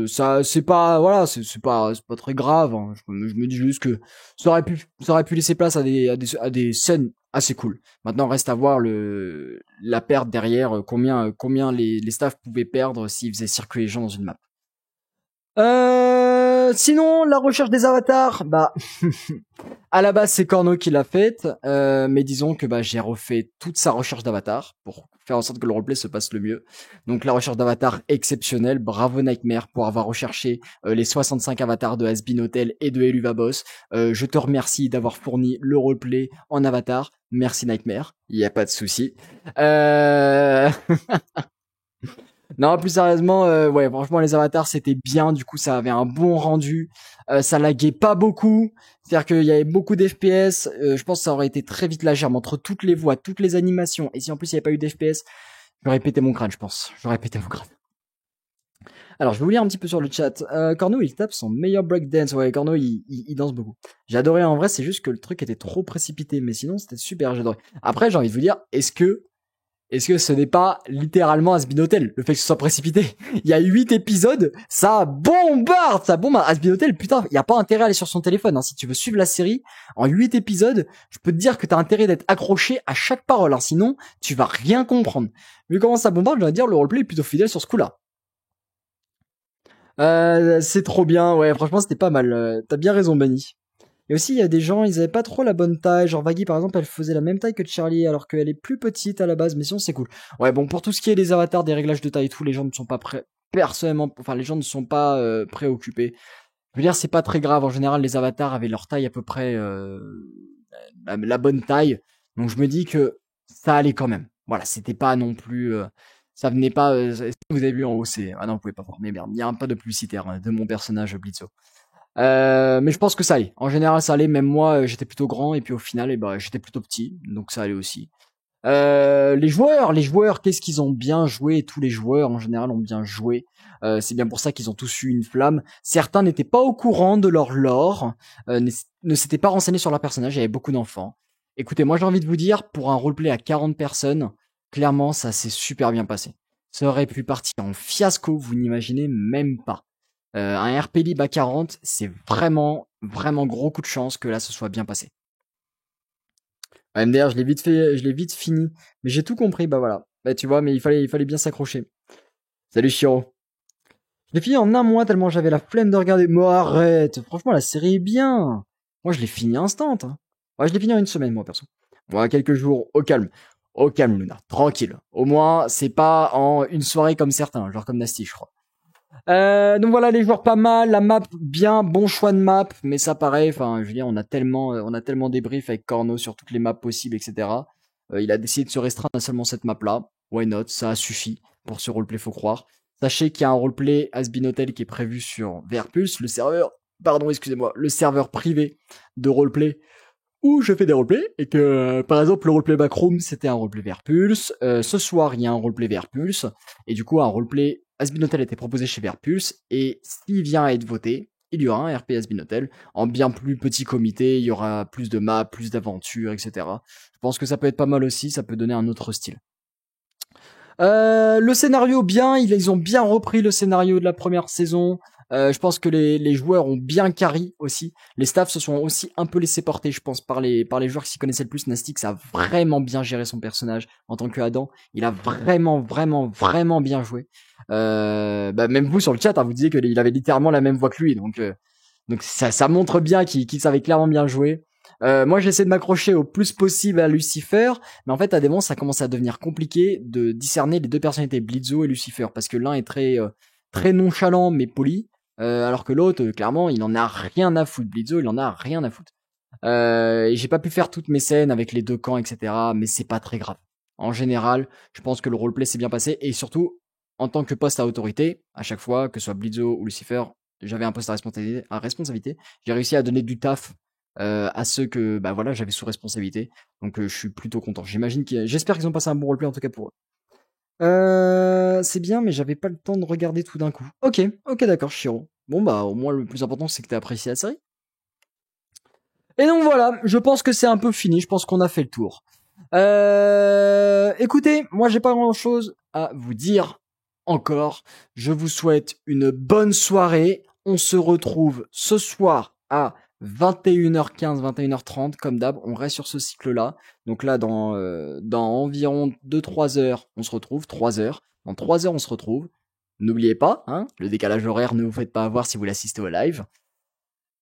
Ça, c'est pas, voilà, c'est pas très grave. Hein. Je me dis juste que ça aurait pu laisser place à des scènes assez cool. Maintenant, reste à voir la perte derrière, combien les staffs pouvaient perdre s'ils faisaient circuler les gens dans une map. Sinon, la recherche des avatars, bah, à la base, c'est Corno qui l'a faite, mais disons que bah, j'ai refait toute sa recherche d'avatar pour faire en sorte que le roleplay se passe le mieux. Donc la recherche d'avatar exceptionnelle, bravo Nightmare pour avoir recherché les 65 avatars de Has-Been Hotel et de Eluva Boss. Je te remercie d'avoir fourni le roleplay en avatar. Merci Nightmare, il n'y a pas de souci. Non, plus sérieusement, ouais, franchement, les avatars, c'était bien. Du coup, ça avait un bon rendu. Ça laguait pas beaucoup. C'est-à-dire qu'il y avait beaucoup d'FPS. Je pense que ça aurait été très vite la germe entre toutes les voix, toutes les animations. Et si en plus, il n'y avait pas eu d'FPS, j'aurais pété mon crâne, je pense. J'aurais pété mon crâne. Alors, je vais vous lire un petit peu sur le chat. Corno, il tape son meilleur breakdance. Ouais, Corno, il danse beaucoup. J'ai adoré en vrai, c'est juste que le truc était trop précipité. Mais sinon, c'était super, j'adorais. Après, j'ai envie de vous dire, est-ce que ce n'est pas littéralement Has-Been Hotel, le fait que ce soit précipité? Il y a 8 épisodes, ça bombarde. Has-Been Hotel, putain, il y a pas intérêt à aller sur son téléphone, hein. Si tu veux suivre la série, en 8 épisodes, je peux te dire que t'as intérêt d'être accroché à chaque parole, hein. Sinon, tu vas rien comprendre. Vu comment ça bombarde, je dois dire, le roleplay est plutôt fidèle sur ce coup-là. C'est trop bien, ouais, franchement, c'était pas mal. T'as bien raison, Benny. Et aussi, il y a des gens, ils avaient pas trop la bonne taille. Genre, Vaggy, par exemple, elle faisait la même taille que Charlie, alors qu'elle est plus petite à la base, mais sinon, c'est cool. Ouais, bon, pour tout ce qui est des avatars, des réglages de taille et tout, les gens ne sont pas personnellement, enfin, les gens ne sont pas préoccupés. Je veux dire, c'est pas très grave. En général, les avatars avaient leur taille à peu près, la bonne taille. Donc, je me dis que ça allait quand même. voilà, c'était pas non plus, ça venait pas, vous avez vu en haut, c'est, ah non, vous pouvez pas voir, mais merde, il y a un pas de publicitaire de mon personnage Blitzo. Mais je pense que ça allait. En général, ça allait. Même moi, j'étais plutôt grand et puis au final, j'étais plutôt petit, donc ça allait aussi. Les joueurs, qu'est-ce qu'ils ont bien joué? Tous les joueurs en général ont bien joué. C'est bien pour ça qu'ils ont tous eu une flamme. Certains n'étaient pas au courant de leur lore, ne s'étaient pas renseignés sur leur personnage. Il y avait beaucoup d'enfants. Écoutez, moi j'ai envie de vous dire, pour un roleplay à 40 personnes, clairement ça s'est super bien passé. Ça aurait pu partir en fiasco, vous n'imaginez même pas. Un RP Lib à 40, c'est vraiment gros coup de chance que là ce soit bien passé. MDR, je l'ai vite fini, mais j'ai tout compris, bah voilà. Bah tu vois, mais il fallait bien s'accrocher. Salut Chiro. Je l'ai fini en un mois tellement j'avais la flemme de regarder. Moi arrête, franchement la série est bien. Moi je l'ai fini instant. Hein. Ouais, je l'ai fini en une semaine moi perso. Moi quelques jours, au calme Luna, tranquille. Au moins c'est pas en une soirée comme certains, genre comme Nasty je crois. Donc voilà, les joueurs pas mal, la map bien, bon choix de map, mais ça pareil, enfin je veux dire on a tellement débrief avec Corno sur toutes les maps possibles, etc. Il a décidé de se restreindre à seulement cette map là, why not, ça a suffi pour ce roleplay, faut croire. Sachez qu'il y a un roleplay Has-Been Hotel qui est prévu sur Verpulse, le serveur privé de roleplay où je fais des roleplays, et que par exemple le roleplay Backroom c'était un roleplay Verpulse, ce soir il y a un roleplay Verpulse, et du coup un roleplay Has-Been Hotel a été proposé chez Verpulse, et s'il vient à être voté, il y aura un RP Has-Been Hotel, en bien plus petit comité, il y aura plus de maps, plus d'aventures, etc. Je pense que ça peut être pas mal aussi, ça peut donner un autre style. Le scénario bien, ils ont bien repris le scénario de la première saison. Je pense que les joueurs ont bien carry aussi. Les staffs se sont aussi un peu laissés porter, je pense, par les joueurs qui s'y connaissaient le plus. Nastix a vraiment bien géré son personnage en tant que Adam. Il a vraiment bien joué. Même vous sur le chat, hein, vous disiez qu'il avait littéralement la même voix que lui, donc ça montre bien qu'il savait clairement bien jouer. Moi j'essaie de m'accrocher au plus possible à Lucifer, mais en fait à des moments ça commence à devenir compliqué de discerner les deux personnalités, Blitzo et Lucifer, parce que l'un est très nonchalant mais poli, alors que l'autre clairement il en a rien à foutre. Blitzo il en a rien à foutre. Et j'ai pas pu faire toutes mes scènes avec les deux camps, etc. Mais c'est pas très grave. En général, je pense que le roleplay s'est bien passé, et surtout en tant que poste à autorité, à chaque fois, que ce soit Blitzo ou Lucifer, j'avais un poste à responsabilité. J'ai réussi à donner du taf à ceux que j'avais sous responsabilité. Donc je suis plutôt content. J'espère qu'ils ont passé un bon roleplay en tout cas pour eux. C'est bien, mais j'avais pas le temps de regarder tout d'un coup. Ok, d'accord, Chiro. Bon au moins le plus important c'est que t'as apprécié la série. Et donc voilà, je pense que c'est un peu fini. Je pense qu'on a fait le tour. Écoutez, moi j'ai pas grand chose à vous dire encore. Je vous souhaite une bonne soirée. On se retrouve ce soir à 21h15, 21h30, comme d'hab, on reste sur ce cycle-là. Donc là, dans environ 2-3 heures, on se retrouve, 3 heures. Dans 3 heures, on se retrouve. N'oubliez pas, hein, le décalage horaire, ne vous faites pas avoir si vous l'assistez au live.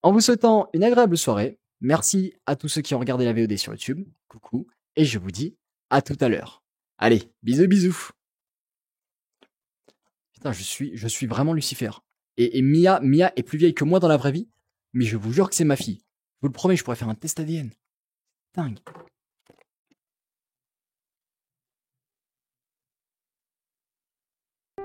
En vous souhaitant une agréable soirée, merci à tous ceux qui ont regardé la VOD sur YouTube. Coucou, et je vous dis à tout à l'heure. Allez, bisous. Putain, je suis vraiment Lucifer. Et Mia est plus vieille que moi dans la vraie vie. Mais je vous jure que c'est ma fille. Je vous le promets, je pourrais faire un test ADN. Dingue.